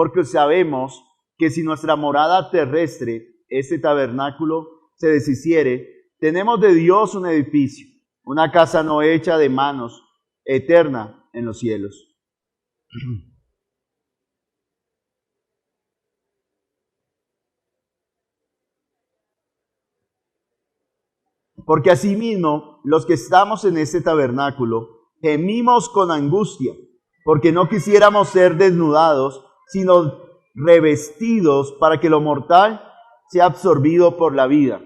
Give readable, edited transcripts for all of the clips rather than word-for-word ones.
porque sabemos que si nuestra morada terrestre, este tabernáculo, se deshiciere, tenemos de Dios un edificio, una casa no hecha de manos, eterna en los cielos. Porque asimismo, los que estamos en este tabernáculo, gemimos con angustia, porque no quisiéramos ser desnudados, sino revestidos para que lo mortal sea absorbido por la vida.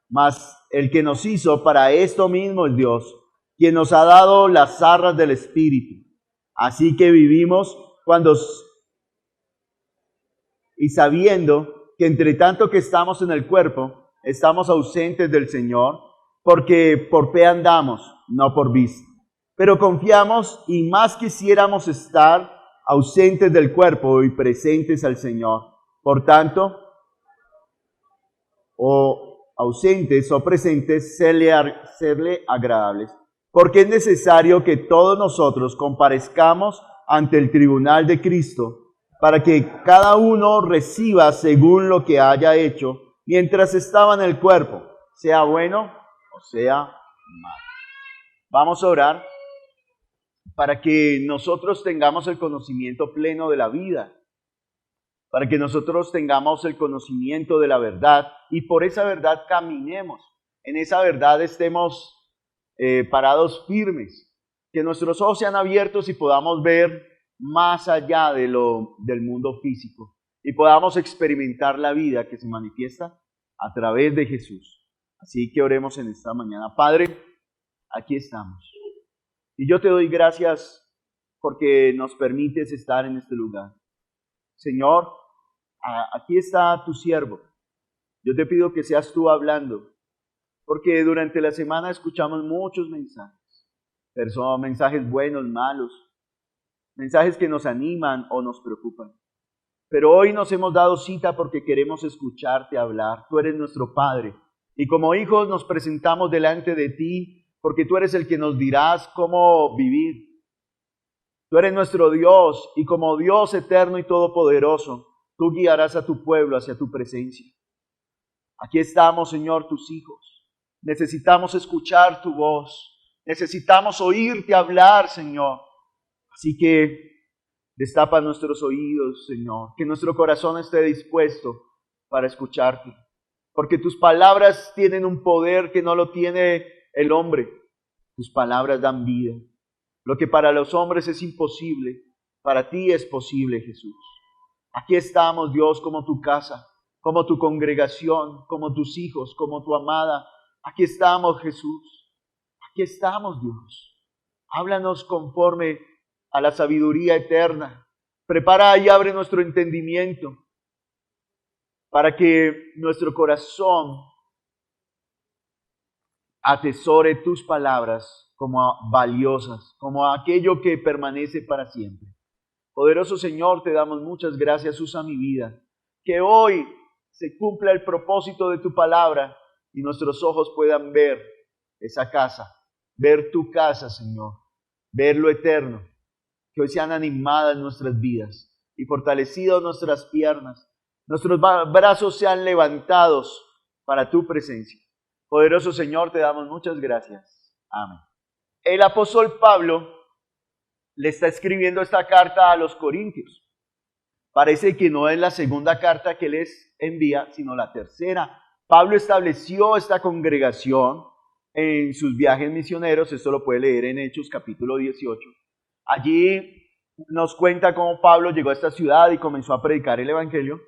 Mas el que nos hizo para esto mismo es Dios, quien nos ha dado las arras del Espíritu. Así que vivimos y sabiendo que entre tanto que estamos en el cuerpo, estamos ausentes del Señor, porque por fe andamos, no por vista. Pero confiamos y más quisiéramos estar ausentes del cuerpo y presentes al Señor. Por tanto, o ausentes o presentes, serle agradables. Porque es necesario que todos nosotros comparezcamos ante el tribunal de Cristo, para que cada uno reciba según lo que haya hecho mientras estaba en el cuerpo, sea bueno o sea malo. Vamos a orar para que nosotros tengamos el conocimiento pleno de la vida, para que nosotros tengamos el conocimiento de la verdad y por esa verdad caminemos, en esa verdad estemos parados firmes, que nuestros ojos sean abiertos y podamos ver más allá del mundo físico y podamos experimentar la vida que se manifiesta a través de Jesús. Así que oremos en esta mañana. Padre, aquí estamos. Y yo te doy gracias porque nos permites estar en este lugar. Señor, aquí está tu siervo. Yo te pido que seas tú hablando, porque durante la semana escuchamos muchos mensajes buenos, malos, mensajes que nos animan o nos preocupan. Pero hoy nos hemos dado cita porque queremos escucharte hablar. Tú eres nuestro Padre. Y como hijos nos presentamos delante de ti porque tú eres el que nos dirás cómo vivir. Tú eres nuestro Dios y como Dios eterno y todopoderoso, tú guiarás a tu pueblo hacia tu presencia. Aquí estamos, Señor, tus hijos. Necesitamos escuchar tu voz. Necesitamos oírte hablar, Señor. Así que destapa nuestros oídos, Señor. Que nuestro corazón esté dispuesto para escucharte. Porque tus palabras tienen un poder que no lo tiene el hombre. Tus palabras dan vida. Lo que para los hombres es imposible, para ti es posible, Jesús. Aquí estamos, Dios, como tu casa, como tu congregación, como tus hijos, como tu amada. Aquí estamos, Jesús. Aquí estamos, Dios. Háblanos conforme a la sabiduría eterna. Prepara y abre nuestro entendimiento para que nuestro corazón atesore tus palabras como valiosas, como aquello que permanece para siempre. Poderoso Señor, te damos muchas gracias. Usa mi vida. Que hoy se cumpla el propósito de tu palabra y nuestros ojos puedan ver esa casa, ver tu casa, Señor, ver lo eterno. Que hoy sean animadas nuestras vidas y fortalecidas nuestras piernas. Nuestros brazos sean levantados para tu presencia. Poderoso Señor, te damos muchas gracias. Amén. El apóstol Pablo le está escribiendo esta carta a los Corintios. Parece que no es la segunda carta que les envía, sino la tercera. Pablo estableció esta congregación en sus viajes misioneros. Esto lo puede leer en Hechos capítulo 18. Allí nos cuenta cómo Pablo llegó a esta ciudad y comenzó a predicar el evangelio.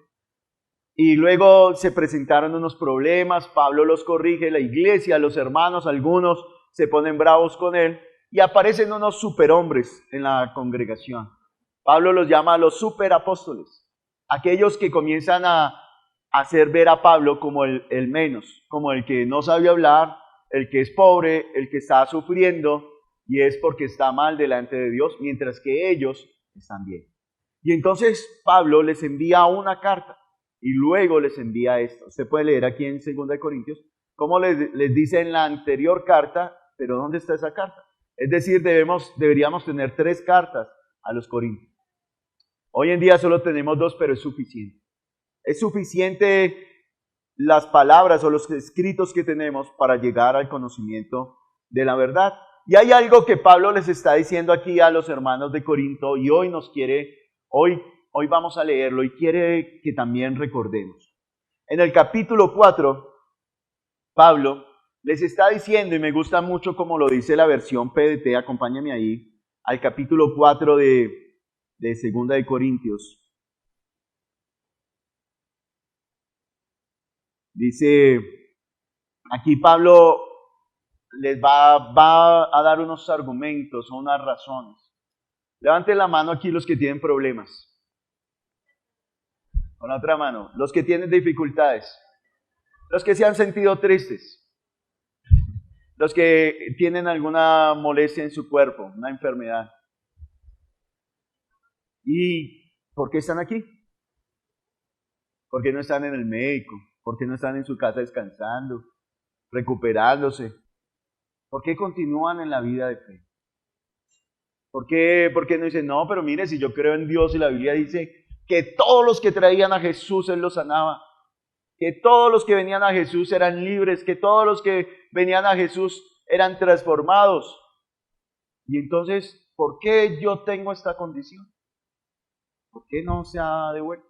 Y luego se presentaron unos problemas, Pablo los corrige, la iglesia, los hermanos, algunos se ponen bravos con él y aparecen unos superhombres en la congregación. Pablo los llama los superapóstoles, aquellos que comienzan a hacer ver a Pablo como el menos, como el que no sabe hablar, el que es pobre, el que está sufriendo y es porque está mal delante de Dios, mientras que ellos están bien. Y entonces Pablo les envía una carta. Y luego les envía esto. Usted puede leer aquí en 2 Corintios cómo les dice en la anterior carta, pero ¿dónde está esa carta? Es decir, deberíamos tener 3 cartas a los Corintios. Hoy en día solo tenemos dos, pero es suficiente. Es suficiente las palabras o los escritos que tenemos para llegar al conocimiento de la verdad. Y hay algo que Pablo les está diciendo aquí a los hermanos de Corinto y hoy hoy vamos a leerlo y quiere que también recordemos. En el capítulo 4, Pablo les está diciendo, y me gusta mucho como lo dice la versión PDT, acompáñame ahí, al capítulo 4 de Segunda de Corintios. Dice, aquí Pablo les va a dar unos argumentos o unas razones. Levanten la mano aquí los que tienen problemas. Con la otra mano, los que tienen dificultades. Los que se han sentido tristes. Los que tienen alguna molestia en su cuerpo, una enfermedad. ¿Y por qué están aquí? ¿Por qué no están en el médico? ¿Por qué no están en su casa descansando, recuperándose? ¿Por qué continúan en la vida de fe? ¿Por qué no dicen, no, pero mire, si yo creo en Dios y la Biblia dice que todos los que traían a Jesús Él los sanaba, que todos los que venían a Jesús eran libres, que todos los que venían a Jesús eran transformados? Y entonces, ¿por qué yo tengo esta condición? ¿Por qué no se ha devuelto?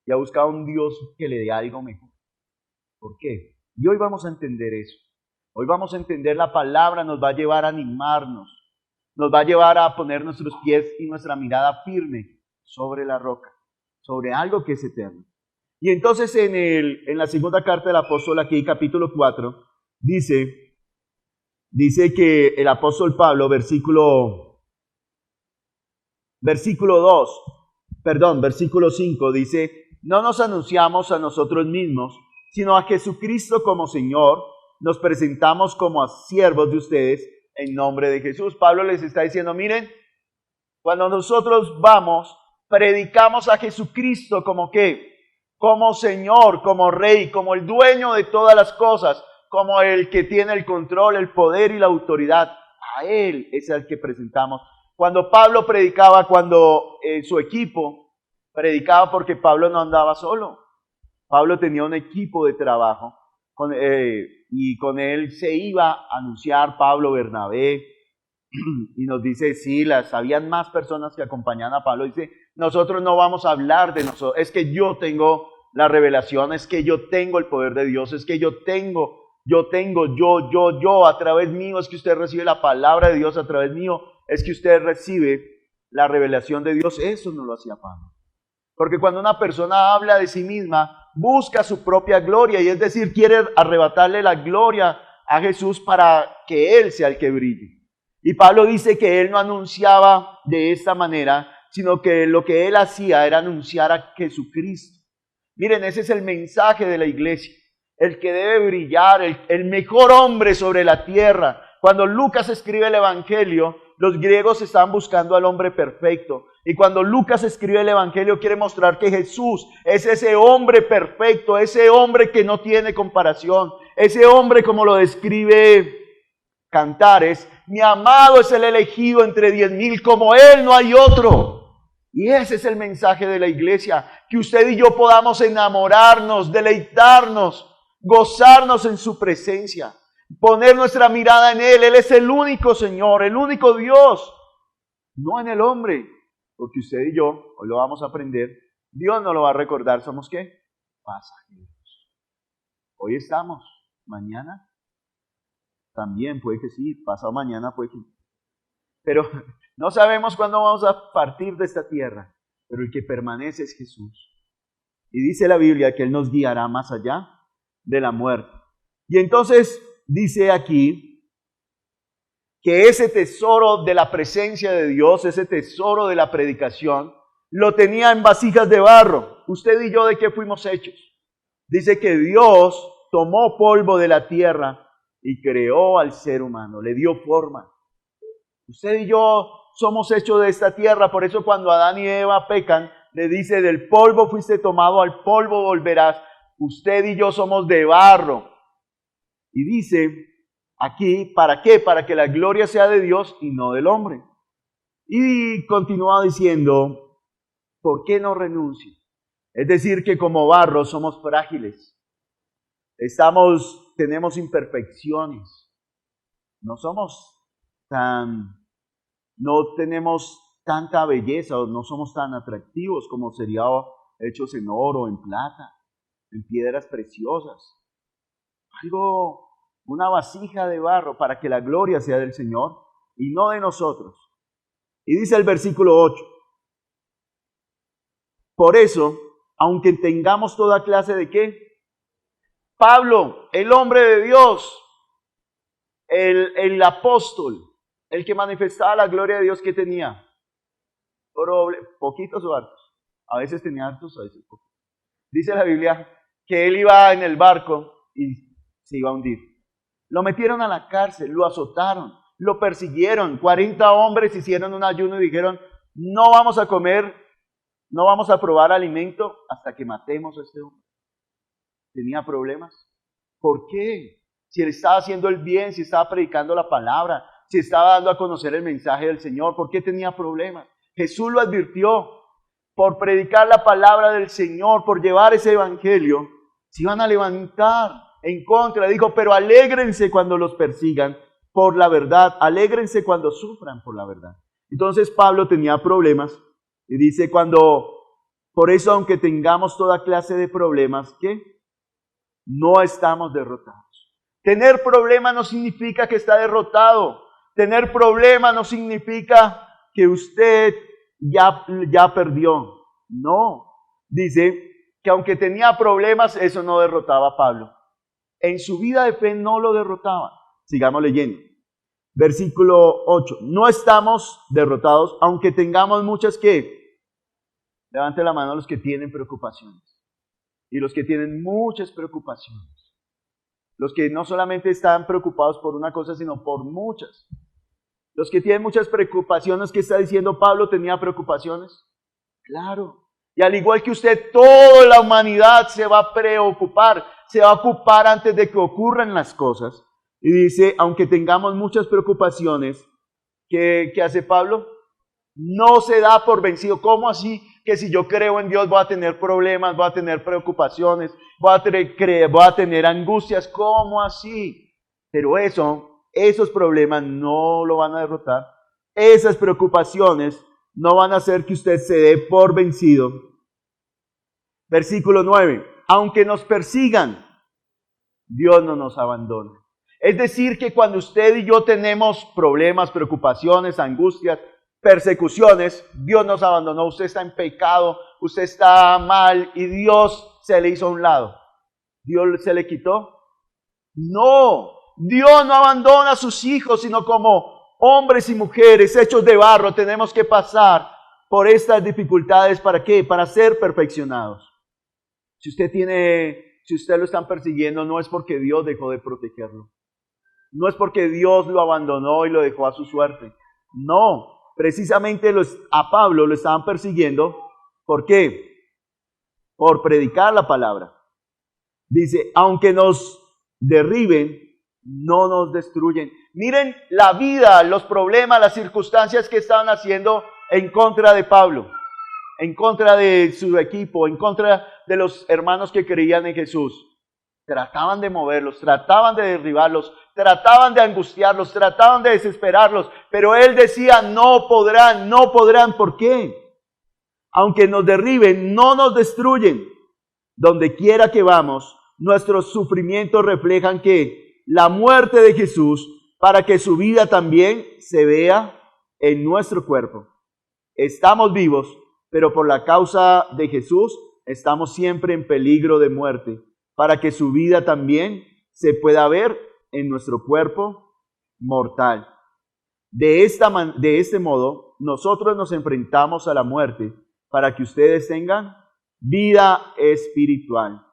Y ha buscado un Dios que le dé algo mejor. ¿Por qué? Y hoy vamos a entender eso. Hoy vamos a entender la palabra, nos va a llevar a animarnos, nos va a llevar a poner nuestros pies y nuestra mirada firme sobre la roca, sobre algo que es eterno. Y entonces en la segunda carta del apóstol aquí, capítulo 4, dice que el apóstol Pablo, versículo 5, dice, no nos anunciamos a nosotros mismos, sino a Jesucristo como Señor, nos presentamos como a siervos de ustedes en nombre de Jesús. Pablo les está diciendo, miren, cuando nosotros vamos, predicamos a Jesucristo como ¿qué? Como Señor, como Rey, como el dueño de todas las cosas, como el que tiene el control, el poder y la autoridad. A Él es al que presentamos. Cuando Pablo predicaba, cuando su equipo predicaba, porque Pablo no andaba solo. Pablo tenía un equipo de trabajo y con él se iba a anunciar Pablo, Bernabé, y nos dice Silas, habían más personas que acompañaban a Pablo. Dice, nosotros no vamos a hablar de nosotros, es que yo tengo la revelación, es que yo tengo el poder de Dios, es que yo, a través mío es que usted recibe la palabra de Dios, a través mío es que usted recibe la revelación de Dios. Eso no lo hacía Pablo. Porque cuando una persona habla de sí misma, busca su propia gloria, y es decir, quiere arrebatarle la gloria a Jesús para que Él sea el que brille. Y Pablo dice que él no anunciaba de esta manera, sino que lo que él hacía era anunciar a Jesucristo. Miren, ese es el mensaje de la iglesia, el que debe brillar, el mejor hombre sobre la tierra. Cuando Lucas escribe el Evangelio, los griegos estaban buscando al hombre perfecto. Y cuando Lucas escribe el Evangelio, quiere mostrar que Jesús es ese hombre perfecto, ese hombre que no tiene comparación, ese hombre como lo describe Cantares, mi amado es el elegido entre 10,000, como Él no hay otro. Y ese es el mensaje de la iglesia, que usted y yo podamos enamorarnos, deleitarnos, gozarnos en su presencia, poner nuestra mirada en Él. Él es el único Señor, el único Dios, no en el hombre. Porque usted y yo, hoy lo vamos a aprender, Dios no lo va a recordar, ¿somos qué? Pasajeros. Hoy estamos, mañana también puede que sí, pasado mañana puede que no. Pero no sabemos cuándo vamos a partir de esta tierra, pero el que permanece es Jesús. Y dice la Biblia que Él nos guiará más allá de la muerte. Y entonces dice aquí que ese tesoro de la presencia de Dios, ese tesoro de la predicación, lo tenía en vasijas de barro. ¿Usted y yo de qué fuimos hechos? Dice que Dios tomó polvo de la tierra y creó al ser humano, le dio forma. Usted y yo somos hechos de esta tierra, por eso cuando Adán y Eva pecan, le dice, del polvo fuiste tomado, al polvo volverás. Usted y yo somos de barro. Y dice aquí, ¿para qué? Para que la gloria sea de Dios y no del hombre. Y continúa diciendo ¿Por qué no renuncio? Es decir, que como barro somos frágiles. Tenemos imperfecciones. No somos no tenemos tanta belleza o no somos tan atractivos como sería hechos en oro, en plata, en piedras preciosas. Una vasija de barro para que la gloria sea del Señor y no de nosotros. Y dice el versículo 8, por eso, aunque tengamos toda clase de ¿qué? Pablo, el hombre de Dios, el apóstol, el que manifestaba la gloria de Dios, que tenía poquitos o hartos. A veces tenía hartos, a veces poquitos. Dice la Biblia que él iba en el barco y se iba a hundir. Lo metieron a la cárcel, lo azotaron, lo persiguieron. 40 hombres hicieron un ayuno y dijeron, no vamos a comer, no vamos a probar alimento hasta que matemos a este hombre. Tenía problemas. ¿Por qué? Si él estaba haciendo el bien, si estaba predicando la palabra, si estaba dando a conocer el mensaje del Señor, ¿por qué tenía problemas? Jesús lo advirtió. Por predicar la palabra del Señor, por llevar ese evangelio, se iban a levantar en contra. Dijo, pero alégrense cuando los persigan por la verdad, alégrense cuando sufran por la verdad. Entonces Pablo tenía problemas y dice por eso aunque tengamos toda clase de problemas, ¿qué? No estamos derrotados. Tener problemas no significa que está derrotado. Tener problemas no significa que usted ya perdió. No. Dice que aunque tenía problemas, eso no derrotaba a Pablo. En su vida de fe no lo derrotaba. Sigamos leyendo. Versículo 8. No estamos derrotados, aunque tengamos muchas ¿qué? Levante la mano los que tienen preocupaciones. Y los que tienen muchas preocupaciones. Los que no solamente están preocupados por una cosa, sino por muchas. Los que tienen muchas preocupaciones, ¿qué está diciendo Pablo? ¿Tenía preocupaciones? Claro. Y al igual que usted, toda la humanidad se va a preocupar, se va a ocupar antes de que ocurran las cosas. Y dice, aunque tengamos muchas preocupaciones, ¿qué hace Pablo? No se da por vencido. ¿Cómo así? Que si yo creo en Dios voy a tener problemas, voy a tener preocupaciones, voy a tener angustias. ¿Cómo así? Pero esos problemas no lo van a derrotar. Esas preocupaciones no van a hacer que usted se dé por vencido. Versículo 9. Aunque nos persigan, Dios no nos abandona. Es decir, que cuando usted y yo tenemos problemas, preocupaciones, angustias, persecuciones, Dios nos abandonó. Usted está en pecado, usted está mal y Dios se le hizo a un lado. ¿Dios se le quitó? No, Dios no abandona a sus hijos, sino como hombres y mujeres hechos de barro tenemos que pasar por estas dificultades. ¿Para qué? Para ser perfeccionados. Si usted lo están persiguiendo, no es porque Dios dejó de protegerlo. No es porque Dios lo abandonó y lo dejó a su suerte. No, precisamente a Pablo lo estaban persiguiendo. ¿Por qué? Por predicar la palabra. Dice, aunque nos derriben, no nos destruyen. Miren la vida, los problemas, las circunstancias que estaban haciendo en contra de Pablo, en contra de su equipo, en contra de los hermanos que creían en Jesús. Trataban de moverlos, trataban de derribarlos, trataban de angustiarlos, trataban de desesperarlos, pero él decía, no podrán, no podrán. ¿Por qué? Aunque nos derriben, no nos destruyen. Donde quiera que vamos, nuestros sufrimientos reflejan que la muerte de Jesús, para que su vida también se vea en nuestro cuerpo. Estamos vivos, pero por la causa de Jesús estamos siempre en peligro de muerte, para que su vida también se pueda ver en nuestro cuerpo mortal. De este modo, nosotros nos enfrentamos a la muerte para que ustedes tengan vida espiritual.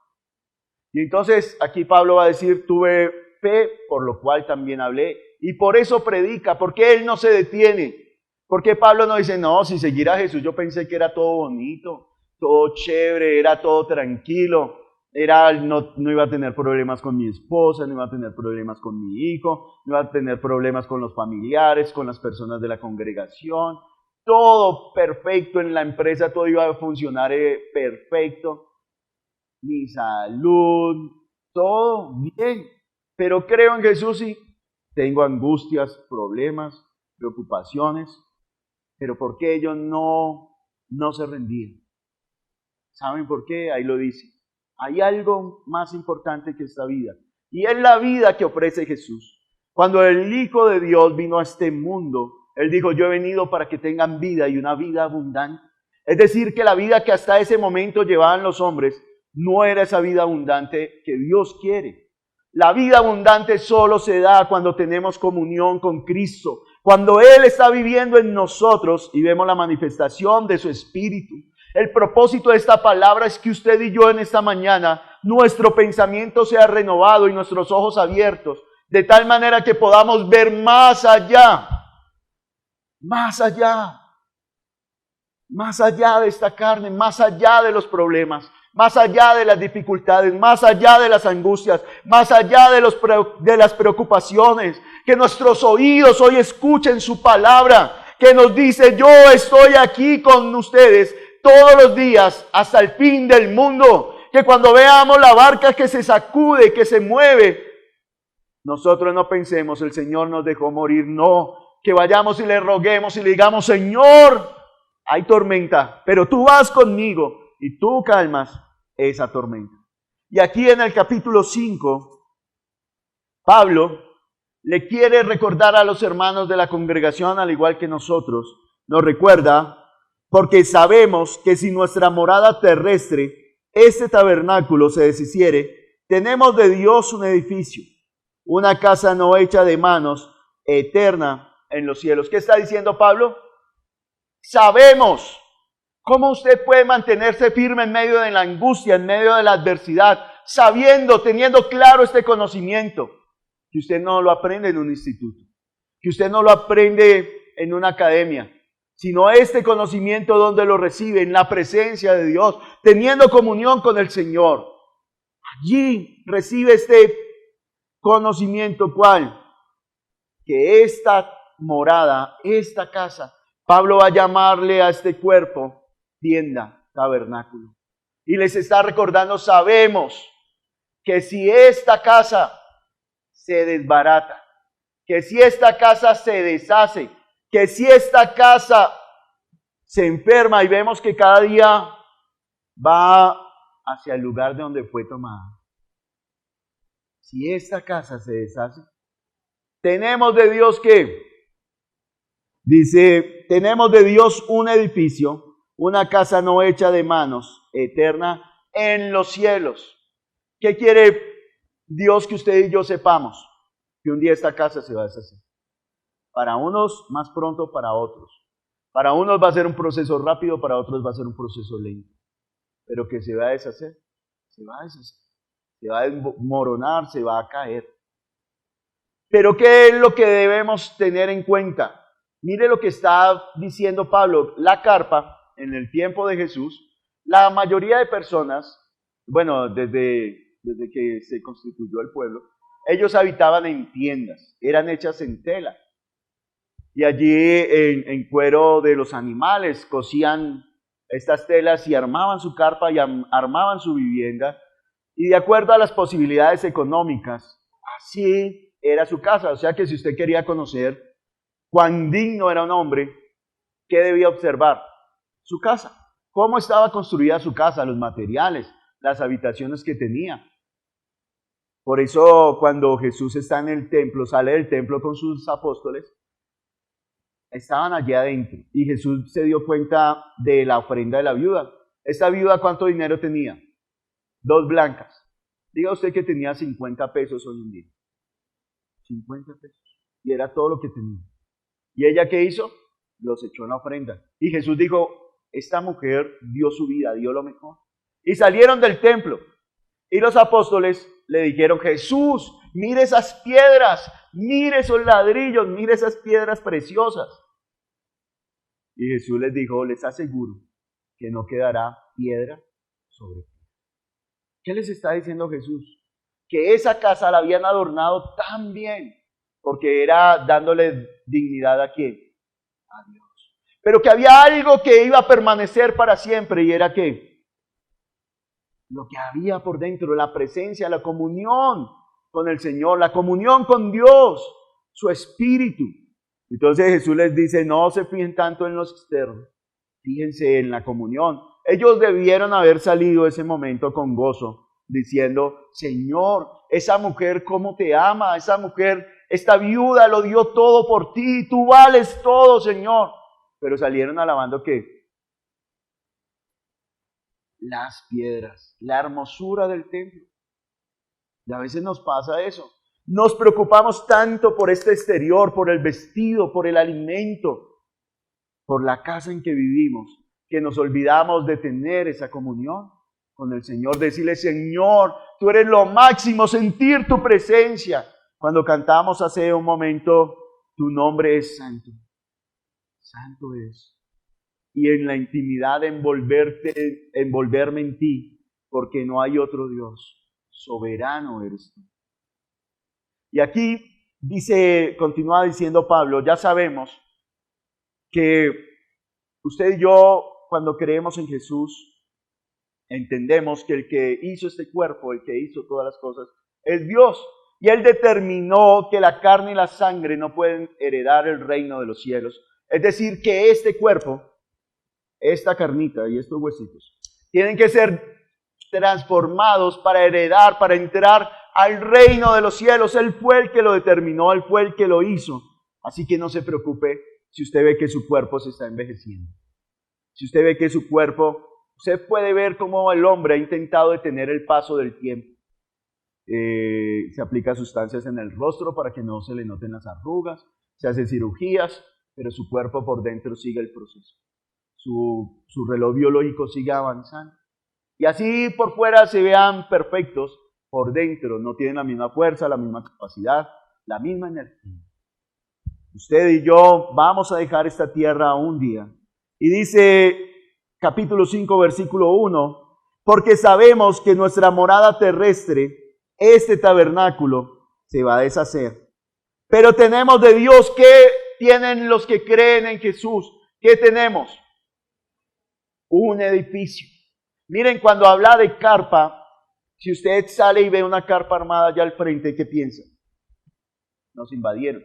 Y entonces aquí Pablo va a decir, tuve fe, por lo cual también hablé, y por eso predica. ¿Por qué él no se detiene? ¿Por qué Pablo no dice, no, si seguir a Jesús yo pensé que era todo bonito, todo chévere, era todo tranquilo, no iba a tener problemas con mi esposa, no iba a tener problemas con mi hijo, no iba a tener problemas con los familiares, con las personas de la congregación? todo perfecto en la empresa, todo iba a funcionar perfecto, mi salud, todo bien, pero creo en Jesús y tengo angustias, problemas, preocupaciones, pero ¿por qué ellos no se rendían? ¿Saben por qué? Ahí lo dice. Hay algo más importante que esta vida, y es la vida que ofrece Jesús. Cuando el Hijo de Dios vino a este mundo, Él dijo, yo he venido para que tengan vida y una vida abundante. Es decir, que la vida que hasta ese momento llevaban los hombres no era esa vida abundante que Dios quiere. La vida abundante solo se da cuando tenemos comunión con Cristo, cuando Él está viviendo en nosotros y vemos la manifestación de su Espíritu. El propósito de esta palabra es que usted y yo en esta mañana, nuestro pensamiento sea renovado y nuestros ojos abiertos, de tal manera que podamos ver más allá de esta carne, más allá de los problemas, más allá de las dificultades, más allá de las angustias, más allá de las preocupaciones. Que nuestros oídos hoy escuchen su palabra, que nos dice, yo estoy aquí con ustedes todos los días hasta el fin del mundo. Que cuando veamos la barca que se sacude, que se mueve, nosotros no pensemos, el Señor nos dejó morir. No, que vayamos y le roguemos y le digamos, Señor, hay tormenta, pero tú vas conmigo y tú calmas esa tormenta. Y aquí en el capítulo 5, Pablo le quiere recordar a los hermanos de la congregación, al igual que nosotros, nos recuerda, porque sabemos que si nuestra morada terrestre, este tabernáculo, se deshiciere, tenemos de Dios un edificio, una casa no hecha de manos, eterna en los cielos. ¿Qué está diciendo Pablo? Sabemos. ¿Cómo usted puede mantenerse firme en medio de la angustia, en medio de la adversidad, sabiendo, teniendo claro este conocimiento? Que usted no lo aprende en un instituto, que usted no lo aprende en una academia, sino este conocimiento donde lo recibe, en la presencia de Dios, teniendo comunión con el Señor. Allí recibe este conocimiento, ¿cuál? Que esta morada, esta casa, Pablo va a llamarle a este cuerpo tienda, tabernáculo. Y les está recordando, sabemos que si esta casa se desbarata, que si esta casa se deshace, que si esta casa se enferma y vemos que cada día va hacia el lugar de donde fue tomada. Si esta casa se deshace, tenemos de Dios ¿qué? Dice, tenemos de Dios un edificio, una casa no hecha de manos, eterna en los cielos. ¿Qué quiere Dios que usted y yo sepamos? Que un día esta casa se va a deshacer. Para unos más pronto, para otros. Para unos va a ser un proceso rápido, para otros va a ser un proceso lento. Pero que se va a deshacer, se va a deshacer. Se va a desmoronar, se va a caer. Pero ¿qué es lo que debemos tener en cuenta? Mire lo que está diciendo Pablo. La carpa, en el tiempo de Jesús, la mayoría de personas, bueno, desde que se constituyó el pueblo, ellos habitaban en tiendas, eran hechas en tela. Y allí en cuero de los animales cosían estas telas y armaban su carpa y armaban su vivienda. Y de acuerdo a las posibilidades económicas, así era su casa. O sea que si usted quería conocer cuán digno era un hombre, ¿qué debía observar? Su casa. ¿Cómo estaba construida su casa? Los materiales, las habitaciones que tenía. Por eso cuando Jesús está en el templo, sale del templo con sus apóstoles, estaban allí adentro y Jesús se dio cuenta de la ofrenda de la viuda. ¿Esta viuda cuánto dinero tenía? 2 blancas. Diga usted que tenía 50 pesos hoy en día. 50 pesos. Y era todo lo que tenía. ¿Y ella qué hizo? Los echó en la ofrenda. Y Jesús dijo, esta mujer dio su vida, dio lo mejor. Y salieron del templo. Y los apóstoles le dijeron, Jesús, mire esas piedras, mire esos ladrillos, mire esas piedras preciosas. Y Jesús les dijo, les aseguro que no quedará piedra sobre piedra. ¿Qué les está diciendo Jesús? Que esa casa la habían adornado tan bien, porque era dándole dignidad ¿a quién? A Dios. pero que había algo que iba a permanecer para siempre, y era que lo que había por dentro, la presencia, la comunión con el Señor, la comunión con Dios, su Espíritu. Entonces Jesús les dice, no se fijen tanto en los externos, fíjense en la comunión. Ellos debieron haber salido ese momento con gozo, diciendo, Señor, esa mujer cómo te ama, esa mujer, esta viuda lo dio todo por ti, tú vales todo, Señor. Pero salieron alabando ¿qué? Las piedras, la hermosura del templo. Y a veces nos pasa eso. Nos preocupamos tanto por este exterior, por el vestido, por el alimento, por la casa en que vivimos, que nos olvidamos de tener esa comunión con el Señor. Decirle, Señor, tú eres lo máximo, sentir tu presencia. Cuando cantamos hace un momento, tu nombre es santo. Santo es. Y en la intimidad envolverme en ti, porque no hay otro Dios. Soberano eres tú. Y aquí continúa diciendo Pablo, ya sabemos que usted y yo, cuando creemos en Jesús, entendemos que el que hizo este cuerpo, el que hizo todas las cosas, es Dios. Y Él determinó que la carne y la sangre no pueden heredar el reino de los cielos. Es decir, que este cuerpo, esta carnita y estos huesitos, tienen que ser transformados para heredar, para entrar al reino de los cielos. Él fue el que lo determinó, Él fue el que lo hizo. Así que no se preocupe si usted ve que su cuerpo se está envejeciendo. Si usted ve que su cuerpo, usted puede ver cómo el hombre ha intentado detener el paso del tiempo. Se aplica sustancias en el rostro para que no se le noten las arrugas, se hacen cirugías, pero su cuerpo por dentro sigue el proceso. Su reloj biológico sigue avanzando. Y así por fuera se vean perfectos, por dentro no tienen la misma fuerza, la misma capacidad, la misma energía. Usted y yo vamos a dejar esta tierra un día. Y dice capítulo 5, versículo 1, porque sabemos que nuestra morada terrestre, este tabernáculo, se va a deshacer. Pero tenemos de Dios, ¿qué tienen los que creen en Jesús? ¿Qué tenemos? Un edificio. Miren, cuando habla de carpa, si usted sale y ve una carpa armada allá al frente, ¿qué piensa? Nos invadieron.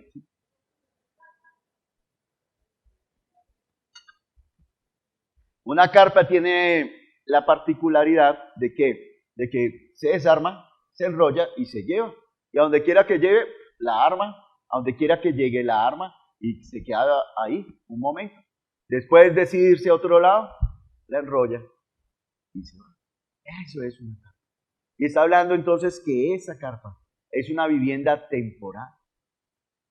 Una carpa tiene la particularidad de que se desarma, se enrolla y se lleva. Y a donde quiera que lleve, la arma, a donde quiera que llegue, la arma y se queda ahí un momento. Después decide irse a otro lado, la enrolla y se va. Eso es una carpa. Y está hablando entonces que esa carpa es una vivienda temporal.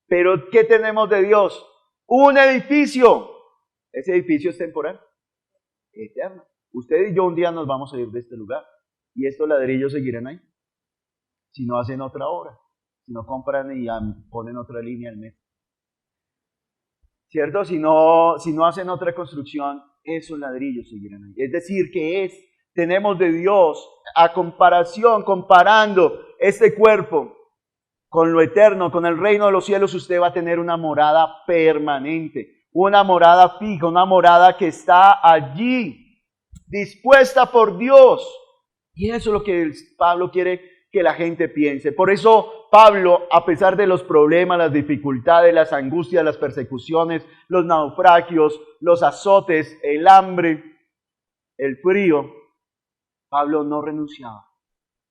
Pero ¿qué tenemos de Dios? Un edificio. Ese edificio es temporal, eterno. Usted y yo un día nos vamos a ir de este lugar y estos ladrillos seguirán ahí. Si no hacen otra obra, si no compran y ponen otra línea al metro. ¿Cierto? Si no hacen otra construcción, esos ladrillos seguirán ahí. Es decir, que tenemos de Dios comparando este cuerpo con lo eterno, con el reino de los cielos, usted va a tener una morada permanente, una morada fija, una morada que está allí, dispuesta por Dios. Y eso es lo que Pablo quiere que la gente piense. Por eso Pablo, a pesar de los problemas, las dificultades, las angustias, las persecuciones, los naufragios, los azotes, el hambre, el frío, Pablo no renunciaba.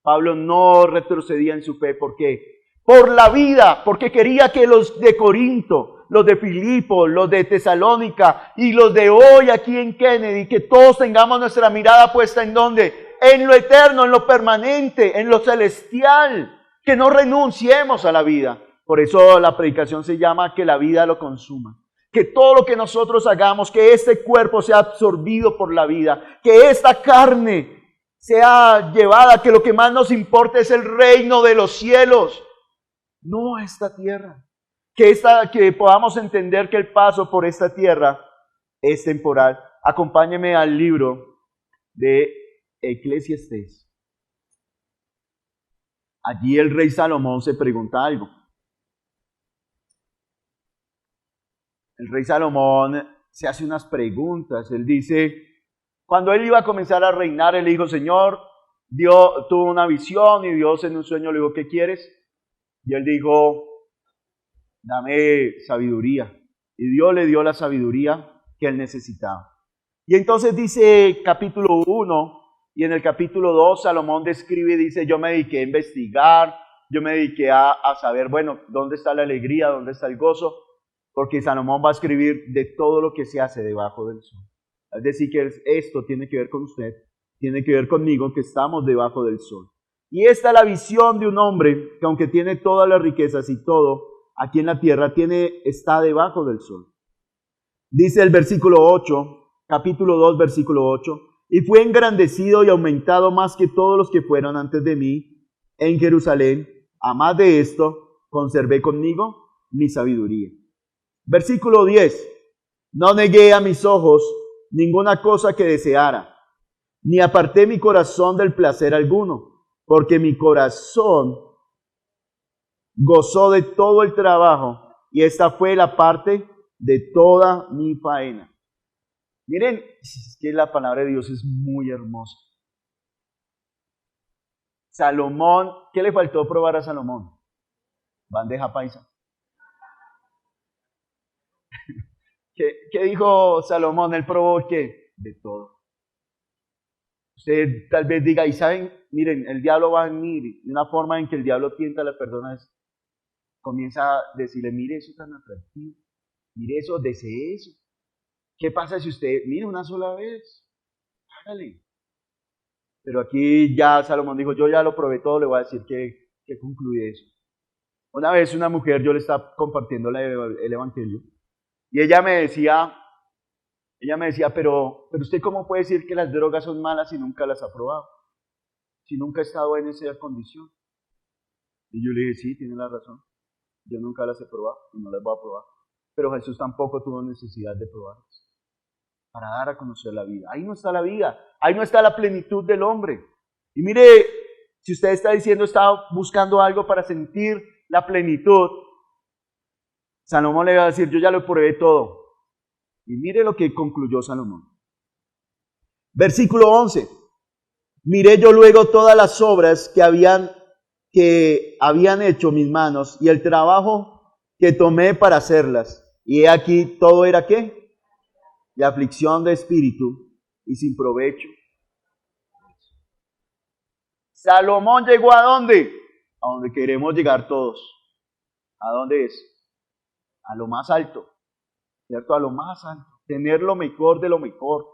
Pablo no retrocedía en su fe. ¿Por qué? Por la vida, porque quería que los de Corinto, los de Filipo, los de Tesalónica y los de hoy aquí en Kennedy, que todos tengamos nuestra mirada puesta ¿en dónde? En lo eterno, en lo permanente, en lo celestial, que no renunciemos a la vida. Por eso la predicación se llama que la vida lo consuma. Que todo lo que nosotros hagamos, que este cuerpo sea absorbido por la vida, que esta carne sea llevada, que lo que más nos importa es el reino de los cielos, no esta tierra. Que podamos entender que el paso por esta tierra es temporal. Acompáñeme al libro de Eclesiastés. Allí el rey Salomón se pregunta algo. El rey Salomón se hace unas preguntas. Él dice, cuando él iba a comenzar a reinar, él dijo, Señor, Dios tuvo una visión y Dios en un sueño le dijo, ¿qué quieres? Y él dijo, dame sabiduría. Y Dios le dio la sabiduría que él necesitaba. Y entonces dice capítulo 1 y en el capítulo 2 Salomón describe y dice, yo me dediqué a investigar, yo me dediqué a saber, bueno, ¿dónde está la alegría? ¿Dónde está el gozo? Porque Salomón va a escribir de todo lo que se hace debajo del sol. Es decir, que esto tiene que ver con usted, tiene que ver conmigo, que estamos debajo del sol. Y esta es la visión de un hombre que aunque tiene todas las riquezas y todo aquí en la tierra, está debajo del sol. Dice el versículo 8, capítulo 2, versículo 8, y fue engrandecido y aumentado más que todos los que fueron antes de mí en Jerusalén. A más de esto, conservé conmigo mi sabiduría. Versículo 10, no negué a mis ojos ninguna cosa que deseara, ni aparté mi corazón del placer alguno, porque mi corazón gozó de todo el trabajo, y esta fue la parte de toda mi faena. Miren, es que la palabra de Dios es muy hermosa. Salomón, ¿qué le faltó probar a Salomón? Bandeja paisa. ¿Qué dijo Salomón? Él probó ¿qué? De todo. Usted tal vez diga, y saben, miren, el diablo va a venir, y una forma en que el diablo tienta a las personas, comienza a decirle, mire eso tan atractivo, mire eso, desee eso. ¿Qué pasa si usted, mire una sola vez? Hágale. Pero aquí ya Salomón dijo, yo ya lo probé todo, le voy a decir que concluye eso. Una vez una mujer, yo le estaba compartiendo el evangelio, y ella me decía, pero usted cómo puede decir que las drogas son malas si nunca las ha probado, si nunca ha estado en esa condición. Y yo le dije, sí, tiene la razón, yo nunca las he probado y no las voy a probar. Pero Jesús tampoco tuvo necesidad de probarlas para dar a conocer la vida. Ahí no está la vida, ahí no está la plenitud del hombre. Y mire, si usted está diciendo, está buscando algo para sentir la plenitud, Salomón le va a decir, yo ya lo probé todo. Y mire lo que concluyó Salomón. Versículo 11. Miré yo luego todas las obras que habían hecho mis manos y el trabajo que tomé para hacerlas. Y he aquí, todo era ¿qué? De aflicción de espíritu y sin provecho. Salomón llegó ¿a dónde? A donde queremos llegar todos. ¿A dónde es? A lo más alto, ¿cierto? A lo más alto. Tener lo mejor de lo mejor.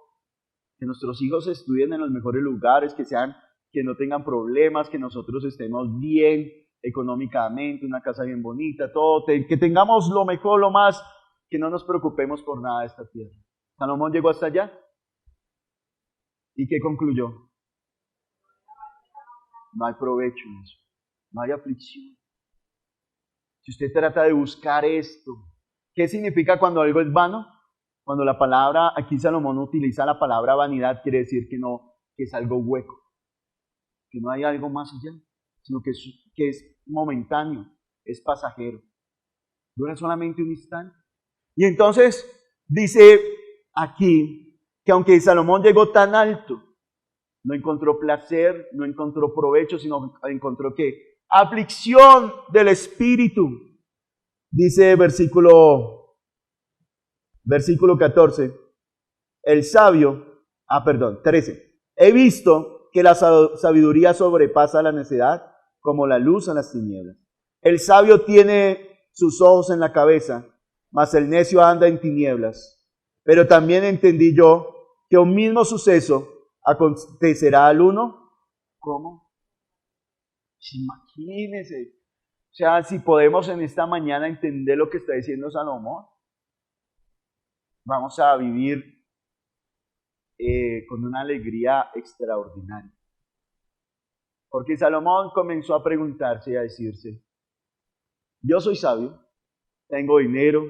Que nuestros hijos estudien en los mejores lugares, que no tengan problemas, que nosotros estemos bien económicamente, una casa bien bonita, todo, que tengamos lo mejor, lo más, que no nos preocupemos por nada de esta tierra. Salomón llegó hasta allá. ¿Y qué concluyó? No hay provecho en eso. No hay aflicción. Si usted trata de buscar esto, ¿qué significa cuando algo es vano? Cuando la palabra, aquí Salomón utiliza la palabra vanidad, quiere decir que no, que es algo hueco, que no hay algo más allá, sino que es momentáneo, es pasajero. Dura solamente un instante. Y entonces dice aquí que aunque Salomón llegó tan alto, no encontró placer, no encontró provecho, sino encontró ¿qué? Aflicción del espíritu. Dice versículo 14, el sabio, 13. He visto que la sabiduría sobrepasa la necedad como la luz en las tinieblas. El sabio tiene sus ojos en la cabeza, mas el necio anda en tinieblas. Pero también entendí yo que un mismo suceso acontecerá al uno. ¿Cómo? Imagínense. O sea, si podemos en esta mañana entender lo que está diciendo Salomón, vamos a vivir con una alegría extraordinaria. Porque Salomón comenzó a preguntarse y a decirse, yo soy sabio, tengo dinero,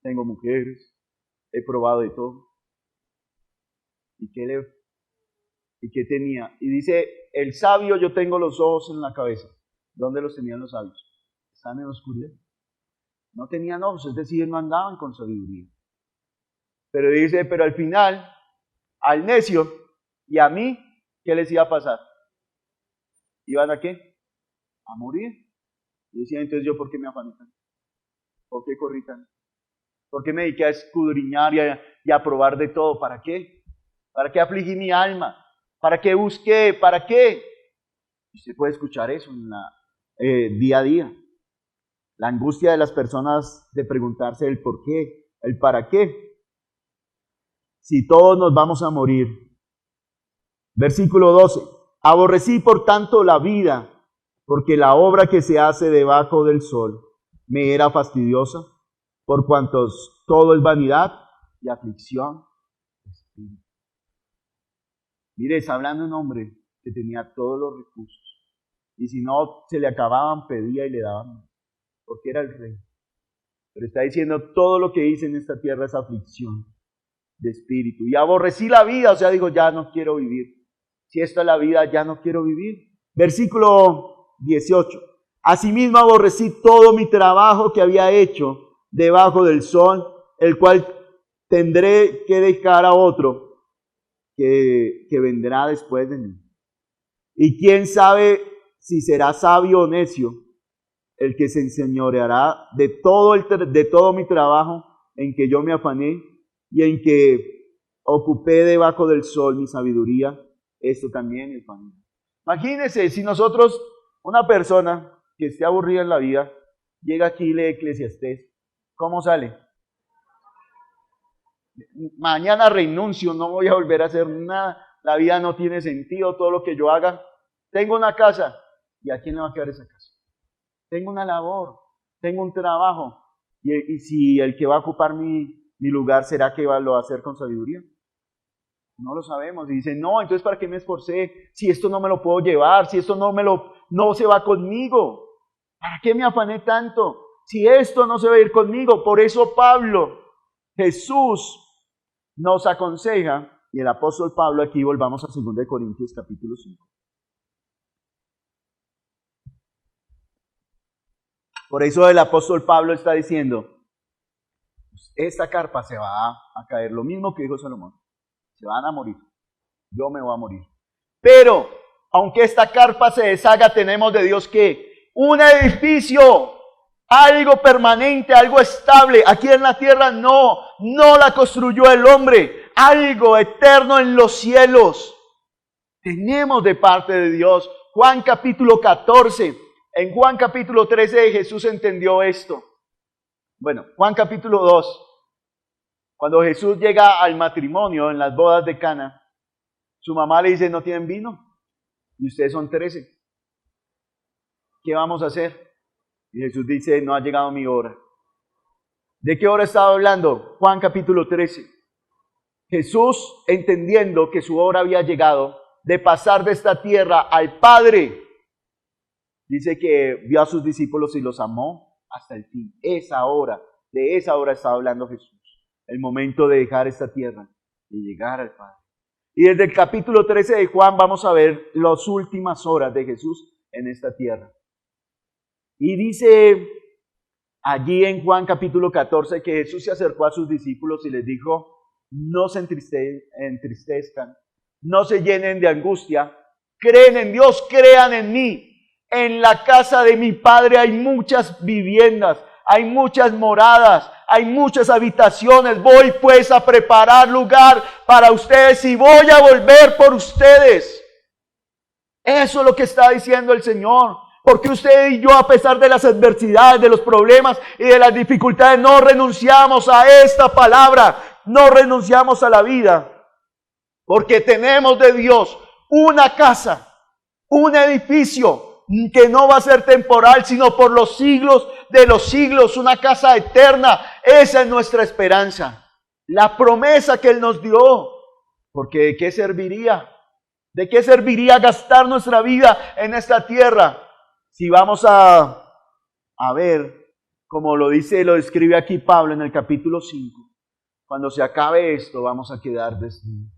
tengo mujeres, he probado de todo. ¿Y qué tenía? Y dice, el sabio, yo tengo los ojos en la cabeza. ¿Dónde los tenían los sabios? Están en la oscuridad. No tenían ojos, es decir, no andaban con sabiduría. Pero dice, pero al final, al necio y a mí, ¿qué les iba a pasar? ¿Iban a qué? A morir. Y decía, entonces yo, ¿por qué me afané tanto? ¿Por qué corrí tanto? ¿Por qué me dediqué a escudriñar y a probar de todo? ¿Para qué? ¿Para qué afligí mi alma? ¿Para qué busqué? ¿Para qué? Usted puede escuchar eso en la, día a día. La angustia de las personas de preguntarse el por qué, el para qué. Si todos nos vamos a morir. Versículo 12. Aborrecí por tanto la vida, porque la obra que se hace debajo del sol me era fastidiosa, por cuantos todo es vanidad y aflicción de espíritu. Mire, está hablando un hombre que tenía todos los recursos, y si no se le acababan, pedía y le daban, porque era el rey. Pero está diciendo, todo lo que hice en esta tierra es aflicción de espíritu. Y aborrecí la vida, o sea, digo, ya no quiero vivir. Si esta es la vida, ya no quiero vivir. Versículo 18. Asimismo aborrecí todo mi trabajo que había hecho debajo del sol, el cual tendré que dejar a otro que vendrá después de mí. Y quién sabe si será sabio o necio el que se enseñoreará de todo mi trabajo en que yo me afané y en que ocupé debajo del sol mi sabiduría. Esto también es familia. Imagínense si nosotros, una persona que esté aburrida en la vida, llega aquí y lee Eclesiastés, ¿cómo sale? Mañana renuncio, no voy a volver a hacer nada, la vida no tiene sentido, todo lo que yo haga. Tengo una casa, ¿y a quién le va a quedar esa casa? Tengo una labor, tengo un trabajo, y si el que va a ocupar mi lugar, ¿será que lo va a hacer con sabiduría? No lo sabemos. Y dicen, no, entonces ¿para qué me esforcé? Si esto no me lo puedo llevar, si esto no se va conmigo. ¿Para qué me afané tanto? Si esto no se va a ir conmigo. Por eso Jesús nos aconseja, y el apóstol Pablo, aquí volvamos a 2 Corintios capítulo 5. Por eso el apóstol Pablo está diciendo, esta carpa se va a caer, lo mismo que dijo Salomón. Se van a morir. Yo me voy a morir. Pero, aunque esta carpa se deshaga, tenemos de Dios que un edificio, algo permanente, algo estable. Aquí en la tierra no la construyó el hombre. Algo eterno en los cielos. Tenemos de parte de Dios. Juan capítulo 14. En Juan capítulo 13 Jesús entendió esto. Bueno, Juan capítulo 2. Cuando Jesús llega al matrimonio en las bodas de Cana, su mamá le dice, ¿no tienen vino? Y ustedes son 13. ¿Qué vamos a hacer? Y Jesús dice, no ha llegado mi hora. ¿De qué hora estaba hablando? Juan capítulo 13. Jesús, entendiendo que su hora había llegado de pasar de esta tierra al Padre, dice que vio a sus discípulos y los amó hasta el fin. De esa hora estaba hablando Jesús. El momento de dejar esta tierra y llegar al Padre. Y desde el capítulo 13 de Juan vamos a ver las últimas horas de Jesús en esta tierra. Y dice allí en Juan capítulo 14 que Jesús se acercó a sus discípulos y les dijo, no se entristezcan, no se llenen de angustia, creen en Dios, crean en mí. En la casa de mi Padre hay muchas viviendas, hay muchas moradas, hay muchas habitaciones. Voy pues a preparar lugar para ustedes y voy a volver por ustedes. Eso es lo que está diciendo el Señor. Porque usted y yo, a pesar de las adversidades, de los problemas y de las dificultades, no renunciamos a esta palabra, no renunciamos a la vida. Porque tenemos de Dios una casa, un edificio que no va a ser temporal, sino por los siglos de los siglos, una casa eterna. Esa es nuestra esperanza, la promesa que Él nos dio. Porque ¿de qué serviría? ¿De qué serviría gastar nuestra vida en esta tierra? Si vamos a ver, como lo describe aquí Pablo en el capítulo 5, cuando se acabe esto vamos a quedar desnudos.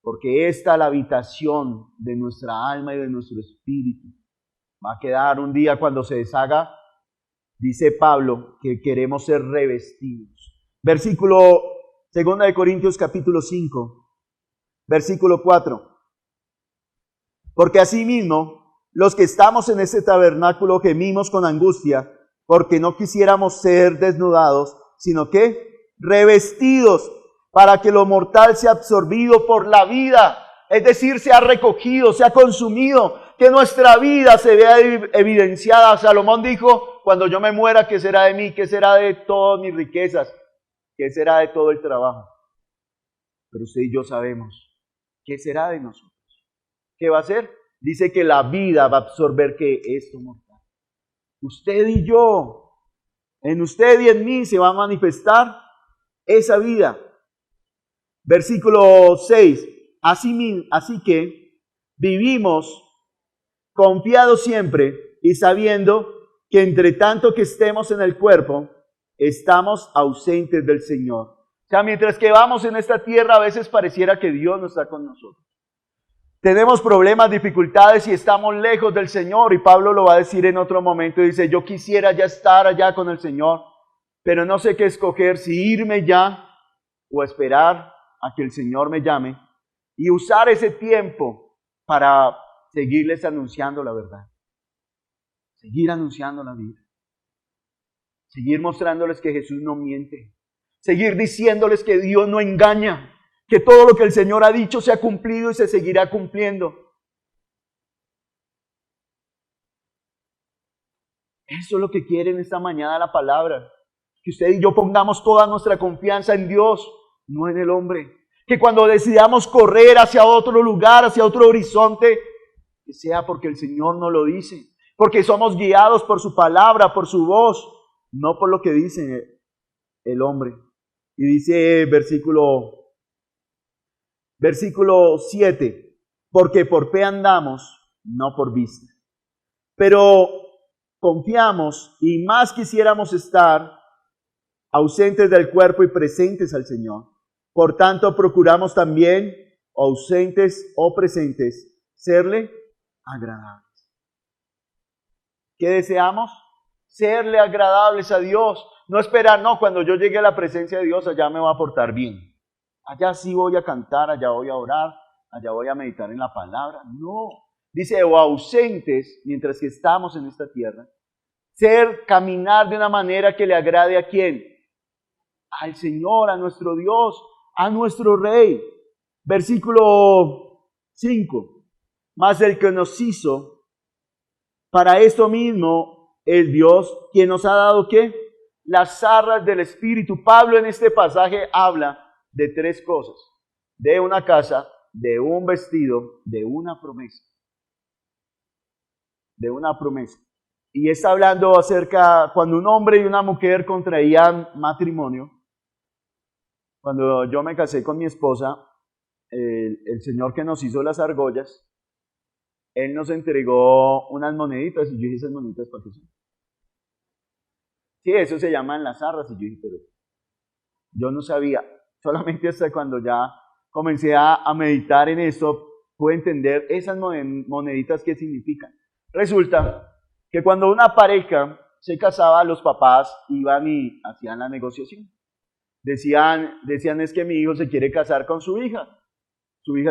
Porque esta es la habitación de nuestra alma y de nuestro espíritu. Va a quedar un día cuando se deshaga, dice Pablo, que queremos ser revestidos. Versículo Segunda de Corintios capítulo 5, versículo 4. Porque asimismo, los que estamos en este tabernáculo gemimos con angustia, porque no quisiéramos ser desnudados, sino que revestidos, para que lo mortal sea absorbido por la vida, es decir, sea recogido, sea consumido, que nuestra vida se vea evidenciada. Salomón dijo, cuando yo me muera, ¿qué será de mí? ¿Qué será de todas mis riquezas? ¿Qué será de todo el trabajo? Pero usted y yo sabemos, ¿qué será de nosotros? ¿Qué va a hacer? Dice que la vida va a absorber ¿qué? Esto mortal. Usted y yo, en usted y en mí se va a manifestar esa vida. Versículo 6. Así que vivimos confiados siempre y sabiendo que entre tanto que estemos en el cuerpo, estamos ausentes del Señor. O sea, mientras que vamos en esta tierra, a veces pareciera que Dios no está con nosotros. Tenemos problemas, dificultades y estamos lejos del Señor. Y Pablo lo va a decir en otro momento. Dice, yo quisiera ya estar allá con el Señor, pero no sé qué escoger, si irme ya o esperar a que el Señor me llame y usar ese tiempo para seguirles anunciando la verdad. Seguir anunciando la vida. Seguir mostrándoles que Jesús no miente. Seguir diciéndoles que Dios no engaña. Que todo lo que el Señor ha dicho se ha cumplido y se seguirá cumpliendo. Eso es lo que quiere en esta mañana la palabra. Que usted y yo pongamos toda nuestra confianza en Dios, no en el hombre. Que cuando decidamos correr hacia otro lugar, hacia otro horizonte, que sea porque el Señor nos lo dice. Porque somos guiados por su palabra, por su voz, no por lo que dice el hombre. Y dice versículo 7, porque por fe andamos, no por vista. Pero confiamos y más quisiéramos estar ausentes del cuerpo y presentes al Señor. Por tanto, procuramos también, ausentes o presentes, serle agradables. ¿Qué deseamos? Serle agradables a Dios. No esperar, no, cuando yo llegue a la presencia de Dios, allá me va a portar bien. Allá sí voy a cantar, allá voy a orar, allá voy a meditar en la palabra. No, dice, o ausentes, mientras que estamos en esta tierra. Caminar de una manera que le agrade ¿a quién? Al Señor, a nuestro Dios, a nuestro Rey. Versículo 5. Mas el que nos hizo, para esto mismo es Dios, quien nos ha dado ¿qué? Las arras del Espíritu. Pablo en este pasaje habla de tres cosas: de una casa, de un vestido, de una promesa. De una promesa. Y está hablando acerca cuando un hombre y una mujer contraían matrimonio. Cuando yo me casé con mi esposa, el Señor que nos hizo las argollas, Él nos entregó unas moneditas, y yo dije, ¿esas moneditas para qué son? Sí, eso se llaman las arras, y yo dije, pero yo no sabía. Solamente hasta cuando ya comencé a meditar en esto, pude entender esas moneditas qué significan. Resulta que cuando una pareja se casaba, los papás iban y hacían la negociación. Decían, es que mi hijo se quiere casar con su hija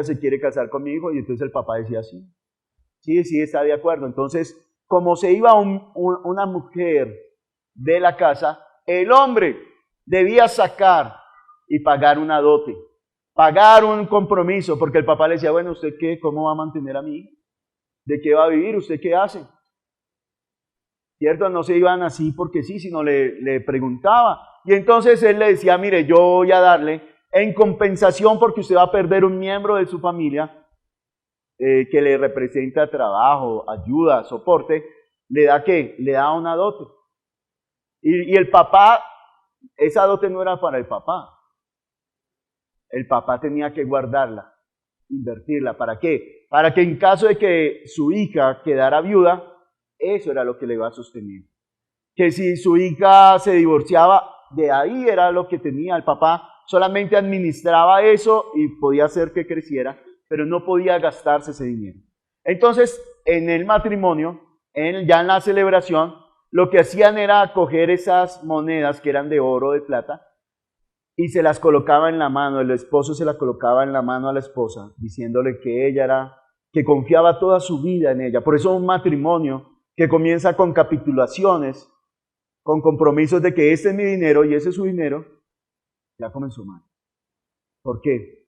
se quiere casar con mi hijo, y entonces el papá decía sí, está de acuerdo. Entonces, como se iba una mujer de la casa, el hombre debía sacar y pagar una dote, pagar un compromiso, porque el papá le decía, bueno, ¿usted qué? ¿Cómo va a mantener a mi hijo? ¿De qué va a vivir? ¿Usted qué hace? ¿Cierto? No se iban así porque sí, sino le preguntaba. Y entonces él le decía, mire, yo voy a darle en compensación porque usted va a perder un miembro de su familia que le representa trabajo, ayuda, soporte, ¿le da qué? Le da una dote. Y el papá, esa dote no era para el papá. El papá tenía que guardarla, invertirla. ¿Para qué? Para que en caso de que su hija quedara viuda, eso era lo que le iba a sostener. Que si su hija se divorciaba, de ahí era lo que tenía el papá. Solamente administraba eso y podía hacer que creciera, pero no podía gastarse ese dinero. Entonces, en el matrimonio, ya en la celebración, lo que hacían era coger esas monedas que eran de oro o de plata y se las colocaba en la mano, el esposo se la colocaba en la mano a la esposa, diciéndole que ella era, que confiaba toda su vida en ella. Por eso un matrimonio que comienza con capitulaciones, con compromisos de que este es mi dinero y ese es su dinero, ya comenzó mal. ¿Por qué?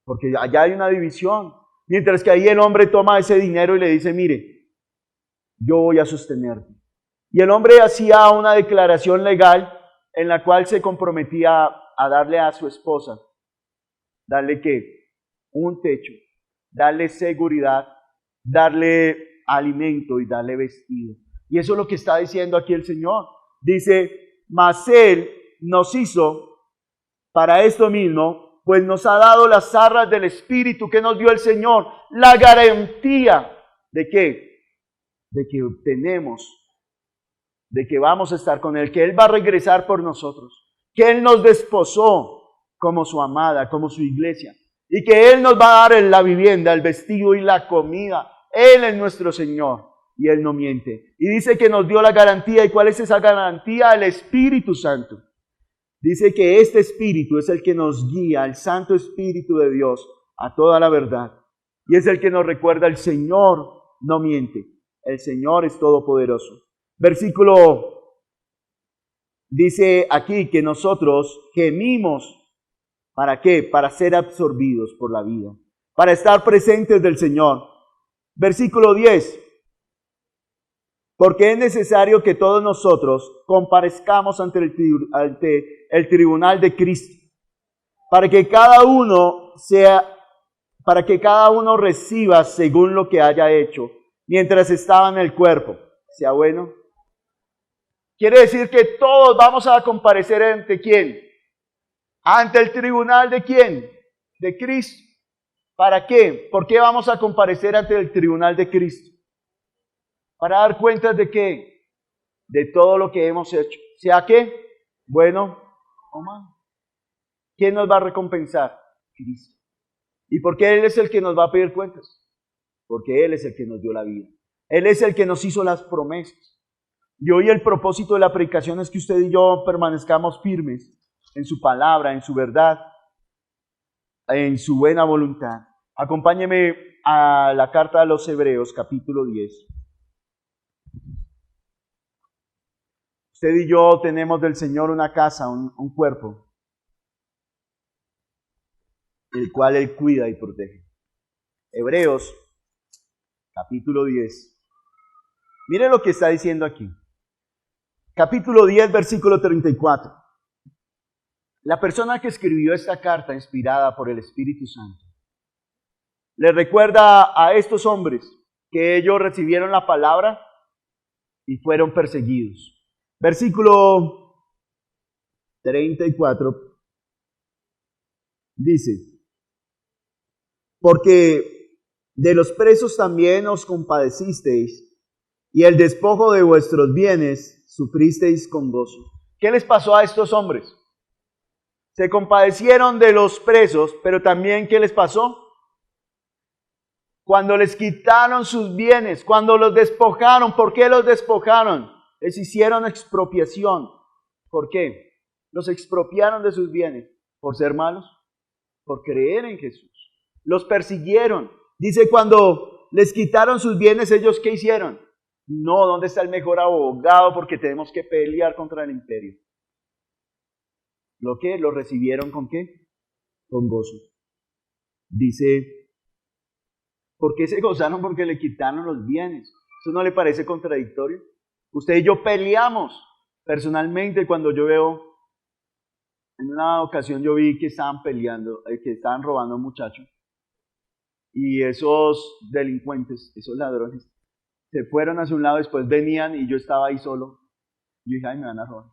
Porque allá hay una división. Mientras que ahí el hombre toma ese dinero y le dice, mire, yo voy a sostenerte. Y el hombre hacía una declaración legal en la cual se comprometía a darle a su esposa, darle ¿qué? Un techo, darle seguridad, darle alimento y darle vestido. Y eso es lo que está diciendo aquí el Señor. Dice, mas Él nos hizo para esto mismo, pues nos ha dado las arras del Espíritu que nos dio el Señor, la garantía de ¿qué? De que obtenemos, de que vamos a estar con Él, que Él va a regresar por nosotros, que Él nos desposó como su amada, como su iglesia, y que Él nos va a dar la vivienda, el vestido y la comida. Él es nuestro Señor y Él no miente. Y dice que nos dio la garantía. ¿Y cuál es esa garantía? El Espíritu Santo. Dice que este Espíritu es el que nos guía, el Santo Espíritu de Dios, a toda la verdad. Y es el que nos recuerda, el Señor no miente, el Señor es todopoderoso. Versículo dice aquí que nosotros gemimos, ¿para qué? Para ser absorbidos por la vida, para estar presentes del Señor. Versículo 10. Porque es necesario que todos nosotros comparezcamos ante el tribunal de Cristo, para que cada uno reciba según lo que haya hecho, mientras estaba en el cuerpo, sea bueno. Quiere decir que todos vamos a comparecer ante ¿quién? Ante el tribunal de ¿quién? De Cristo. ¿Para qué? ¿Por qué vamos a comparecer ante el tribunal de Cristo? Para dar cuentas de qué, de todo lo que hemos hecho, sea que bueno o malo. ¿Quién nos va a recompensar? Cristo. ¿Y por qué Él es el que nos va a pedir cuentas? Porque Él es el que nos dio la vida. Él es el que nos hizo las promesas. Y hoy el propósito de la predicación es que usted y yo permanezcamos firmes en su palabra, en su verdad, en su buena voluntad. Acompáñeme a la carta a los Hebreos, capítulo 10. Usted y yo tenemos del Señor una casa, un cuerpo, el cual Él cuida y protege. Hebreos, capítulo 10. Mire lo que está diciendo aquí. Capítulo 10, versículo 34. La persona que escribió esta carta, inspirada por el Espíritu Santo, le recuerda a estos hombres que ellos recibieron la palabra y fueron perseguidos. Versículo 34 dice, porque de los presos también os compadecisteis, y el despojo de vuestros bienes sufristeis con gozo. ¿Qué les pasó a estos hombres? Se compadecieron de los presos, pero también ¿qué les pasó? Cuando les quitaron sus bienes, cuando los despojaron. ¿Por qué los despojaron? Les hicieron expropiación. ¿Por qué? Los expropiaron de sus bienes. ¿Por ser malos? Por creer en Jesús. Los persiguieron. Dice, cuando les quitaron sus bienes, ¿ellos qué hicieron? No, ¿dónde está el mejor abogado? Porque tenemos que pelear contra el imperio. ¿Lo qué? ¿Lo recibieron con qué? Con gozo. Dice, ¿por qué se gozaron? Porque le quitaron los bienes. ¿Eso no le parece contradictorio? Usted y yo peleamos personalmente cuando yo veo, en una ocasión yo vi que estaban peleando, que estaban robando a un muchacho. Y esos delincuentes, esos ladrones, se fueron hacia un lado, después venían y yo estaba ahí solo. Yo dije, ay, me van a robar.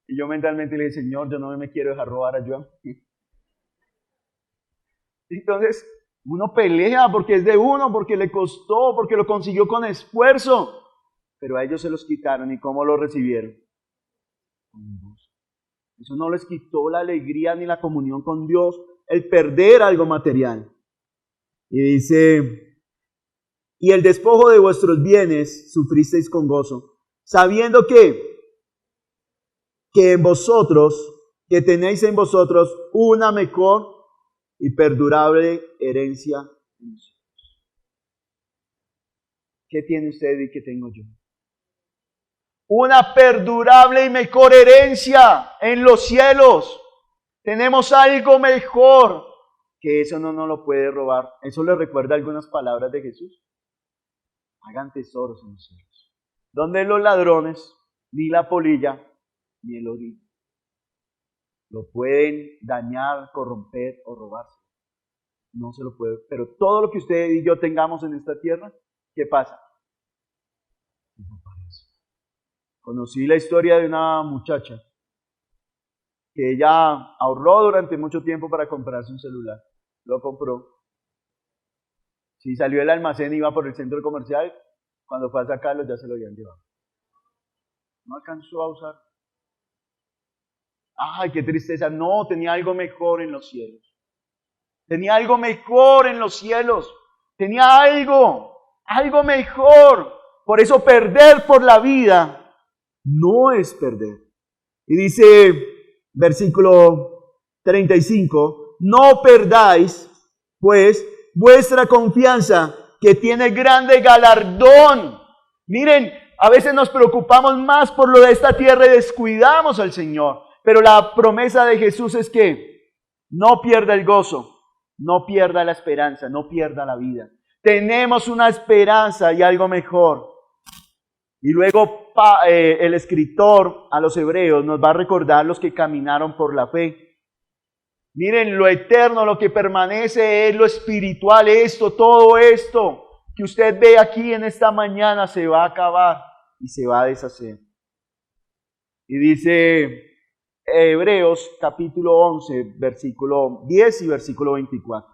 Y yo mentalmente le dije, Señor, yo no me quiero dejar robar a Joan. Entonces, uno pelea porque es de uno, porque le costó, porque lo consiguió con esfuerzo. Pero a ellos se los quitaron. ¿Y cómo lo recibieron? Eso no les quitó la alegría ni la comunión con Dios, el perder algo material. Y dice, y el despojo de vuestros bienes sufristeis con gozo, sabiendo que en vosotros que tenéis en vosotros una mejor y perdurable herencia en los cielos. ¿Qué tiene usted y qué tengo yo? Una perdurable y mejor herencia en los cielos. Tenemos algo mejor, que eso no nos lo puede robar. Eso le recuerda algunas palabras de Jesús. Hagan tesoros en los cielos, donde los ladrones, ni la polilla, ni el orín lo pueden dañar, corromper o robarse. No se lo puede. Pero todo lo que usted y yo tengamos en esta tierra, ¿qué pasa? Desaparece. Conocí la historia de una muchacha que ella ahorró durante mucho tiempo para comprarse un celular. Lo compró. Si salió del almacén y iba por el centro comercial, cuando fue a sacarlo ya se lo habían llevado. No alcanzó a usar. Ay, qué tristeza. No, tenía algo mejor en los cielos. Tenía algo mejor en los cielos. Tenía algo mejor. Por eso perder por la vida no es perder. Y dice, versículo 35, no perdáis, pues, vuestra confianza, que tiene grande galardón. Miren, a veces nos preocupamos más por lo de esta tierra y descuidamos al Señor. Pero la promesa de Jesús es que no pierda el gozo, no pierda la esperanza, no pierda la vida. Tenemos una esperanza y algo mejor. Y luego el escritor a los hebreos nos va a recordar los que caminaron por la fe. Miren, lo eterno, lo que permanece es lo espiritual. Todo esto que usted ve aquí en esta mañana se va a acabar y se va a deshacer. Y dice Hebreos capítulo 11, versículo 10 y versículo 24.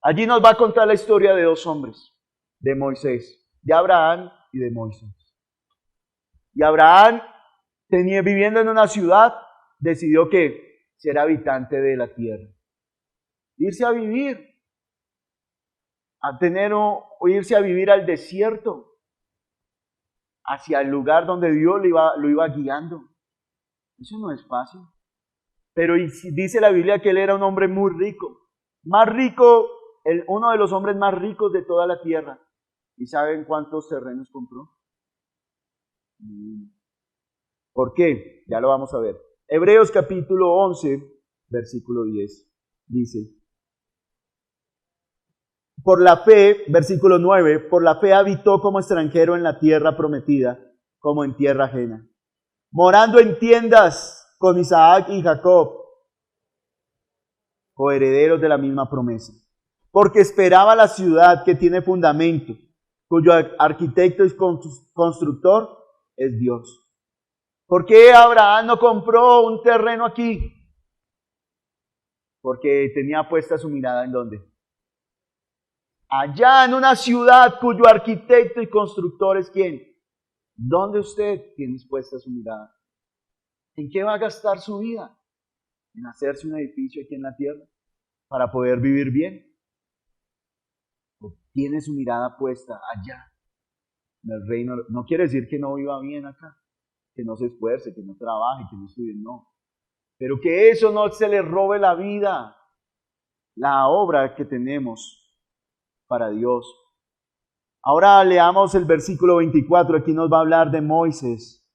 Allí nos va a contar la historia de dos hombres, de Moisés, de Abraham y de Moisés. Y Abraham, viviendo en una ciudad, decidió que ser habitante de la tierra. Irse a vivir, irse a vivir al desierto, hacia el lugar donde Dios lo iba guiando. Eso no es fácil. Pero dice la Biblia que él era un hombre muy rico. Más rico, uno de los hombres más ricos de toda la tierra. ¿Y saben cuántos terrenos compró? ¿Por qué? Ya lo vamos a ver. Hebreos capítulo 11, versículo 10. Dice, por la fe, versículo 9, por la fe habitó como extranjero en la tierra prometida, como en tierra ajena, morando en tiendas con Isaac y Jacob, coherederos de la misma promesa, porque esperaba la ciudad que tiene fundamento, cuyo arquitecto y constructor es Dios. ¿Por qué Abraham no compró un terreno aquí? Porque tenía puesta su mirada ¿en dónde? Allá en una ciudad cuyo arquitecto y constructor es ¿quién? ¿Dónde usted tiene puesta su mirada? ¿En qué va a gastar su vida? ¿En hacerse un edificio aquí en la tierra para poder vivir bien? ¿O tiene su mirada puesta allá en el reino? No quiere decir que no viva bien acá, que no se esfuerce, que no trabaje, que no estudie, no. Pero que eso no se le robe la vida, la obra que tenemos para Dios. Ahora leamos el versículo 24, aquí nos va a hablar de Moisés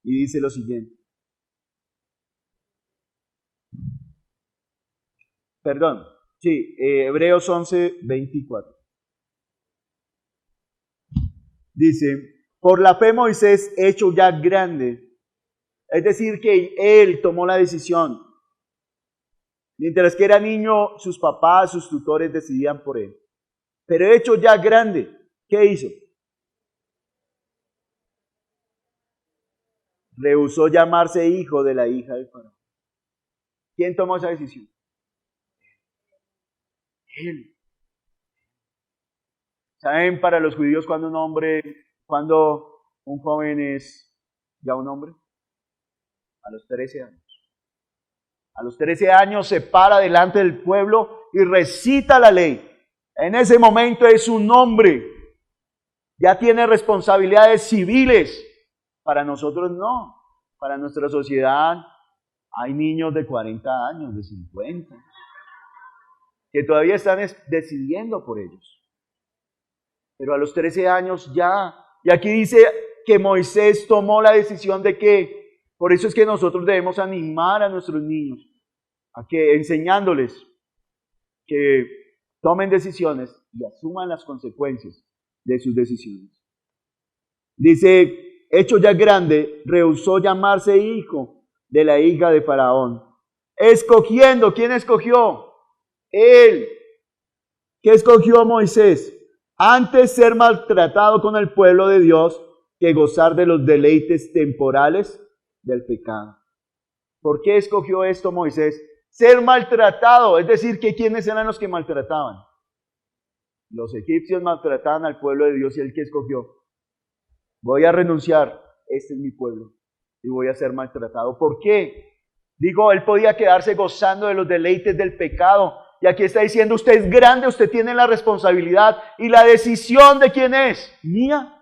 y dice lo siguiente. Perdón, sí, Hebreos 11, 24. Dice, por la fe Moisés, hecho ya grande, es decir, que él tomó la decisión. Mientras que era niño, sus papás, sus tutores decidían por él. Pero hecho ya grande, ¿qué hizo? Rehusó llamarse hijo de la hija del faraón. ¿Quién tomó esa decisión? Él. ¿Saben para los judíos cuando un joven es ya un hombre? A los 13 años. A los 13 años se para delante del pueblo y recita la ley. En ese momento es un hombre. Ya tiene responsabilidades civiles. Para nosotros no. Para nuestra sociedad Hay niños de 40 años, de 50, que todavía están decidiendo por ellos. Pero a los 13 años ya. Y aquí dice que Moisés tomó la decisión de que, por eso es que nosotros debemos animar a nuestros niños, a que enseñándoles que tomen decisiones y asuman las consecuencias de sus decisiones. Dice, hecho ya grande, rehusó llamarse hijo de la hija de Faraón. Escogiendo, ¿quién escogió? Él. ¿Qué escogió Moisés? Antes ser maltratado con el pueblo de Dios que gozar de los deleites temporales del pecado. ¿Por qué escogió esto Moisés? Ser maltratado, es decir, que ¿quiénes eran los que maltrataban? Los egipcios maltrataban al pueblo de Dios y él que escogió. Voy a renunciar, este es mi pueblo y voy a ser maltratado. ¿Por qué? Digo, él podía quedarse gozando de los deleites del pecado. Y aquí está diciendo, usted es grande, usted tiene la responsabilidad y la decisión de quién es. ¿Mía?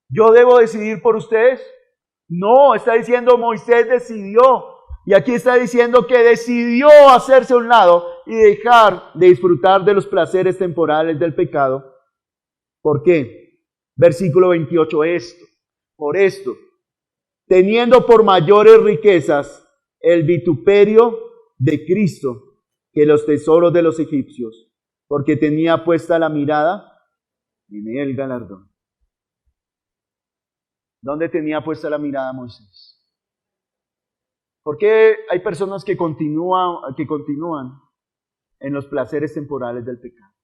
¿Yo debo decidir por ustedes? No, está diciendo Moisés decidió. Y aquí está diciendo que decidió hacerse a un lado y dejar de disfrutar de los placeres temporales del pecado. ¿Por qué? Versículo 28, por esto, teniendo por mayores riquezas el vituperio de Cristo que los tesoros de los egipcios, porque tenía puesta la mirada en el galardón. ¿Dónde tenía puesta la mirada Moisés? ¿Por qué hay personas que continúan en los placeres temporales del pecado?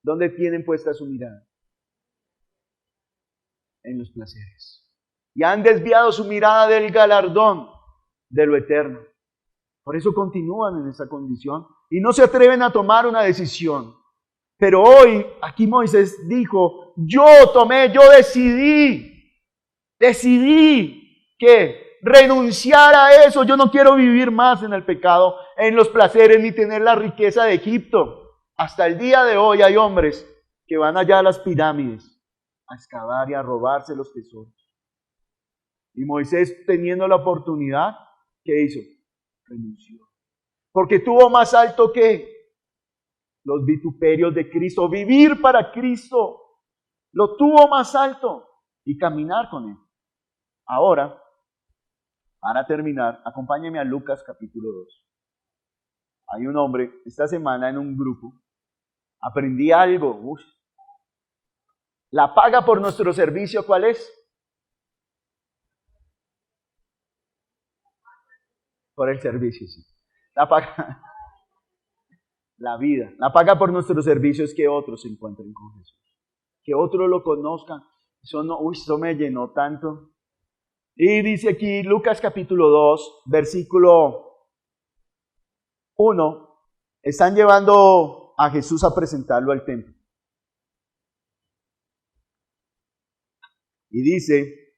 ¿Dónde tienen puesta su mirada? En los placeres. Y han desviado su mirada del galardón de lo eterno. Por eso continúan en esa condición y no se atreven a tomar una decisión. Pero hoy, aquí Moisés dijo, yo decidí que renunciar a eso. Yo no quiero vivir más en el pecado, en los placeres, ni tener la riqueza de Egipto. Hasta el día de hoy hay hombres que van allá a las pirámides a excavar y a robarse los tesoros. Y Moisés, teniendo la oportunidad, ¿qué hizo? Renunció. Porque tuvo más alto que los vituperios de Cristo, vivir para Cristo. Lo tuvo más alto y caminar con Él. Ahora, para terminar, acompáñenme a Lucas capítulo 2. Hay un hombre, esta semana en un grupo, aprendí algo. La paga por nuestro servicio, ¿cuál es? Por el servicio, sí. La paga, la vida. La paga por nuestro servicio es que otros se encuentren con Jesús. Que otros lo conozcan. Eso me llenó tanto. Y dice aquí Lucas capítulo 2, versículo 1. Están llevando a Jesús a presentarlo al templo. Y dice,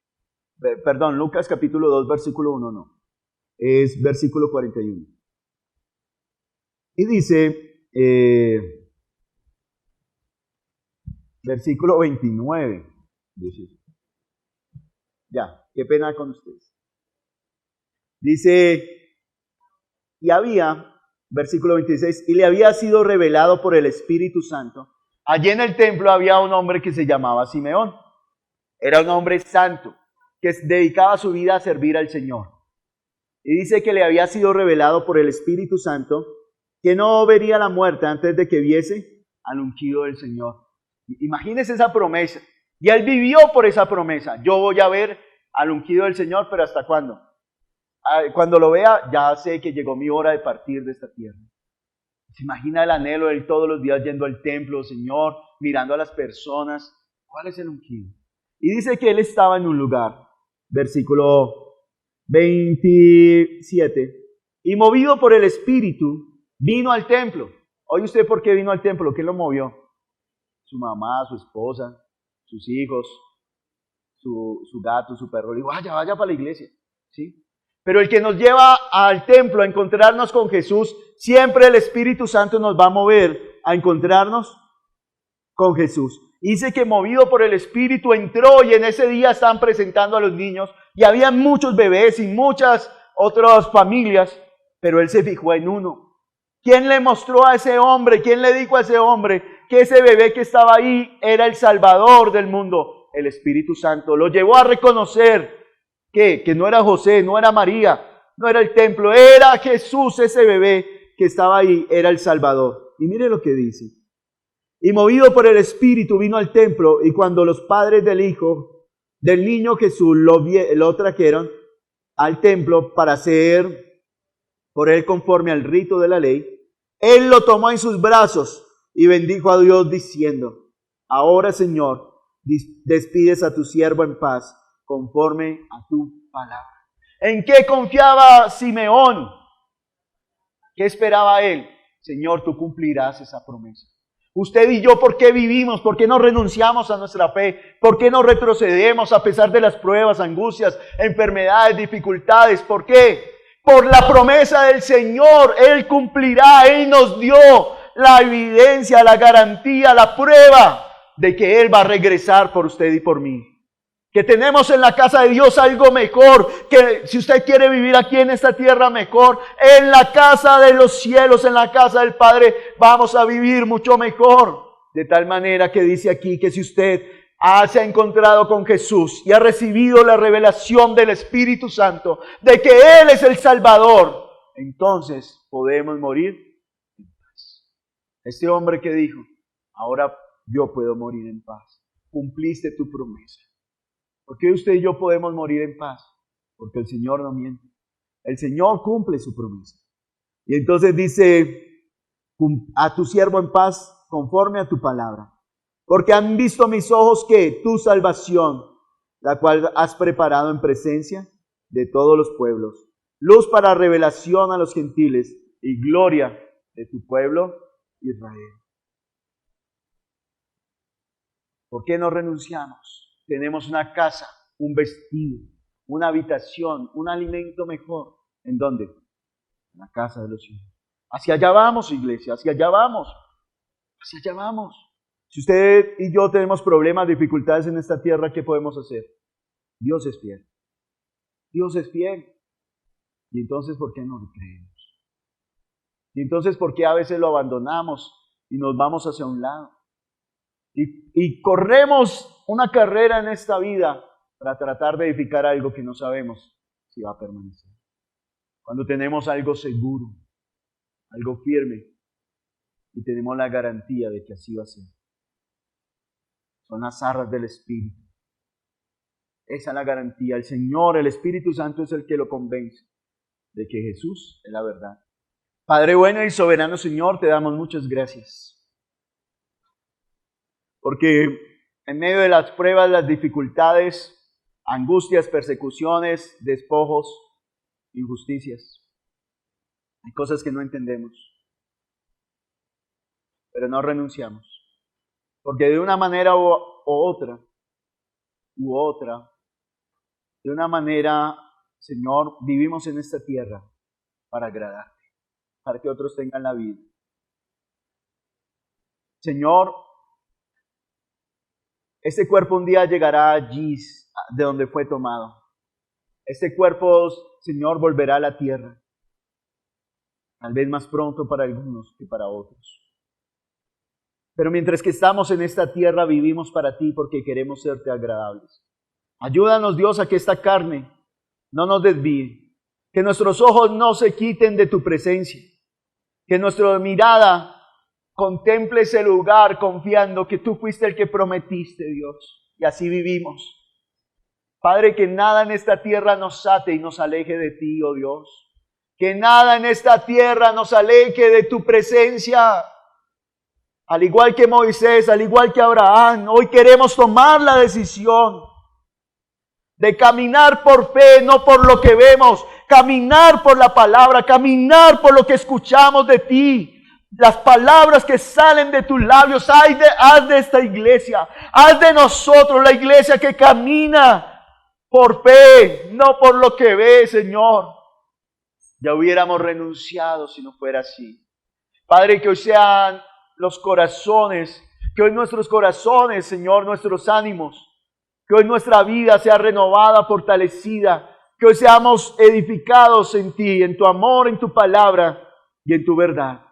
Lucas capítulo 2, versículo 1 no. Es versículo 41. Y dice, versículo 29. Ya, qué pena con ustedes. Dice, versículo 26, y le había sido revelado por el Espíritu Santo. Allí en el templo había un hombre que se llamaba Simeón. Era un hombre santo que dedicaba su vida a servir al Señor. Y dice que le había sido revelado por el Espíritu Santo que no vería la muerte antes de que viese al ungido del Señor. Imagínese esa promesa. Y él vivió por esa promesa. Yo voy a ver al ungido del Señor, pero ¿hasta cuándo? Cuando lo vea, ya sé que llegó mi hora de partir de esta tierra. ¿Se imagina el anhelo de él todos los días yendo al templo, Señor, mirando a las personas? ¿Cuál es el ungido? Y dice que él estaba en un lugar, versículo 27, y movido por el Espíritu, vino al templo. ¿Oye usted por qué vino al templo? ¿Qué lo movió? Su mamá, su esposa, sus hijos, su gato, su perro. Le digo, vaya para la iglesia, ¿sí? Pero el que nos lleva al templo a encontrarnos con Jesús, siempre el Espíritu Santo nos va a mover a encontrarnos con Jesús. Dice que movido por el Espíritu entró y en ese día estaban presentando a los niños y había muchos bebés y muchas otras familias pero él se fijó en uno. ¿Quién le mostró a ese hombre? ¿Quién le dijo a ese hombre que ese bebé que estaba ahí era el Salvador del mundo? El Espíritu Santo lo llevó a reconocer que no era José, no era María, no era el templo, era Jesús, ese bebé que estaba ahí, era el Salvador. Y mire lo que dice. Y movido por el Espíritu vino al templo, y cuando los padres del niño Jesús lo trajeron al templo para hacer por él conforme al rito de la ley, él lo tomó en sus brazos y bendijo a Dios diciendo: ahora, Señor, despides a tu siervo en paz conforme a tu palabra. ¿En qué confiaba Simeón? ¿Qué esperaba él? Señor, tú cumplirás esa promesa. Usted y yo, ¿por qué vivimos? ¿Por qué no renunciamos a nuestra fe? ¿Por qué no retrocedemos a pesar de las pruebas, angustias, enfermedades, dificultades? ¿Por qué? Por la promesa del Señor. Él cumplirá. Él nos dio la evidencia, la garantía, la prueba de que Él va a regresar por usted y por mí. Que tenemos en la casa de Dios algo mejor, que si usted quiere vivir aquí en esta tierra mejor, en la casa de los cielos, en la casa del Padre, vamos a vivir mucho mejor. De tal manera que dice aquí que si usted se ha encontrado con Jesús y ha recibido la revelación del Espíritu Santo, de que Él es el Salvador, entonces podemos morir en paz. Este hombre que dijo: ahora yo puedo morir en paz, cumpliste tu promesa. ¿Por qué usted y yo podemos morir en paz? Porque el Señor no miente. El Señor cumple su promesa. Y entonces dice: a tu siervo en paz conforme a tu palabra. Porque han visto mis ojos que tu salvación, la cual has preparado en presencia de todos los pueblos, luz para revelación a los gentiles y gloria de tu pueblo Israel. ¿Por qué no renunciamos? Tenemos una casa, un vestido, una habitación, un alimento mejor. ¿En dónde? En la casa de los cielos. Hacia allá vamos, iglesia, hacia allá vamos. Hacia allá vamos. Si usted y yo tenemos problemas, dificultades en esta tierra, ¿qué podemos hacer? Dios es fiel. Dios es fiel. Y entonces, ¿por qué no le creemos? Y entonces, ¿por qué a veces lo abandonamos y nos vamos hacia un lado? Y corremos una carrera en esta vida para tratar de edificar algo que no sabemos si va a permanecer. Cuando tenemos algo seguro, algo firme, y tenemos la garantía de que así va a ser. Son las arras del Espíritu. Esa es la garantía. El Señor, el Espíritu Santo es el que lo convence de que Jesús es la verdad. Padre bueno y soberano Señor, te damos muchas gracias. Porque en medio de las pruebas, las dificultades, angustias, persecuciones, despojos, injusticias, hay cosas que no entendemos, pero no renunciamos. Porque de una manera u otra, de una manera, Señor, vivimos en esta tierra para agradarte, para que otros tengan la vida. Señor, este cuerpo un día llegará allí de donde fue tomado. Este cuerpo, Señor, volverá a la tierra. Tal vez más pronto para algunos que para otros. Pero mientras que estamos en esta tierra, vivimos para ti porque queremos serte agradables. Ayúdanos, Dios, a que esta carne no nos desvíe. Que nuestros ojos no se quiten de tu presencia. Que nuestra mirada contemple ese lugar confiando que tú fuiste el que prometiste, Dios. Y así vivimos. Padre, que nada en esta tierra nos ate y nos aleje de ti, oh Dios. Que nada en esta tierra nos aleje de tu presencia. Al igual que Moisés, al igual que Abraham, hoy queremos tomar la decisión de caminar por fe, no por lo que vemos. Caminar por la palabra, caminar por lo que escuchamos de ti. Las palabras que salen de tus labios, haz de esta iglesia, haz de nosotros la iglesia que camina por fe, no por lo que ve, Señor. Ya hubiéramos renunciado si no fuera así. Padre, que hoy sean los corazones, que hoy nuestros corazones, Señor, nuestros ánimos, que hoy nuestra vida sea renovada, fortalecida Que hoy seamos edificados en ti, en tu amor, en tu palabra y en tu verdad.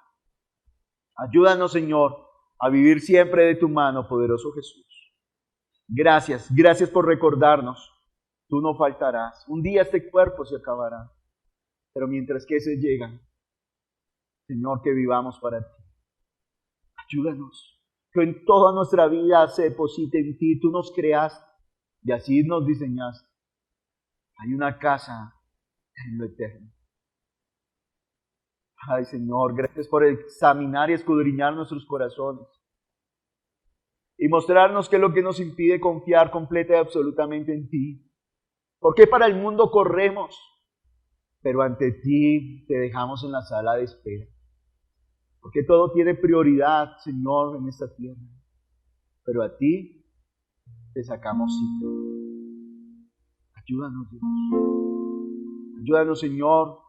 Ayúdanos, Señor, a vivir siempre de tu mano, poderoso Jesús. Gracias, gracias por recordarnos. Tú no faltarás. Un día este cuerpo se acabará, pero mientras que ese llega, Señor, que vivamos para ti. Ayúdanos, que en toda nuestra vida se deposite en ti. Tú nos creaste y así nos diseñaste. Hay una casa en lo eterno. Ay, Señor, gracias por examinar y escudriñar nuestros corazones y mostrarnos qué es lo que nos impide confiar completa y absolutamente en ti. Porque para el mundo corremos, pero ante ti te dejamos en la sala de espera. Porque todo tiene prioridad, Señor, en esta tierra. Pero a ti te sacamos cita. Ayúdanos, Dios. Ayúdanos, Señor,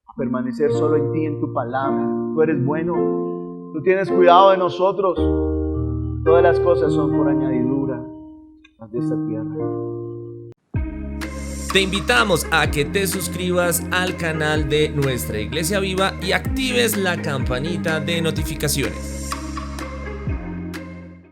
a permanecer solo en ti, en tu palabra. Tú eres bueno. Tú tienes cuidado de nosotros. Todas las cosas son por añadidura las de esta tierra. Te invitamos a que te suscribas al canal de Nuestra Iglesia Viva y actives la campanita de notificaciones.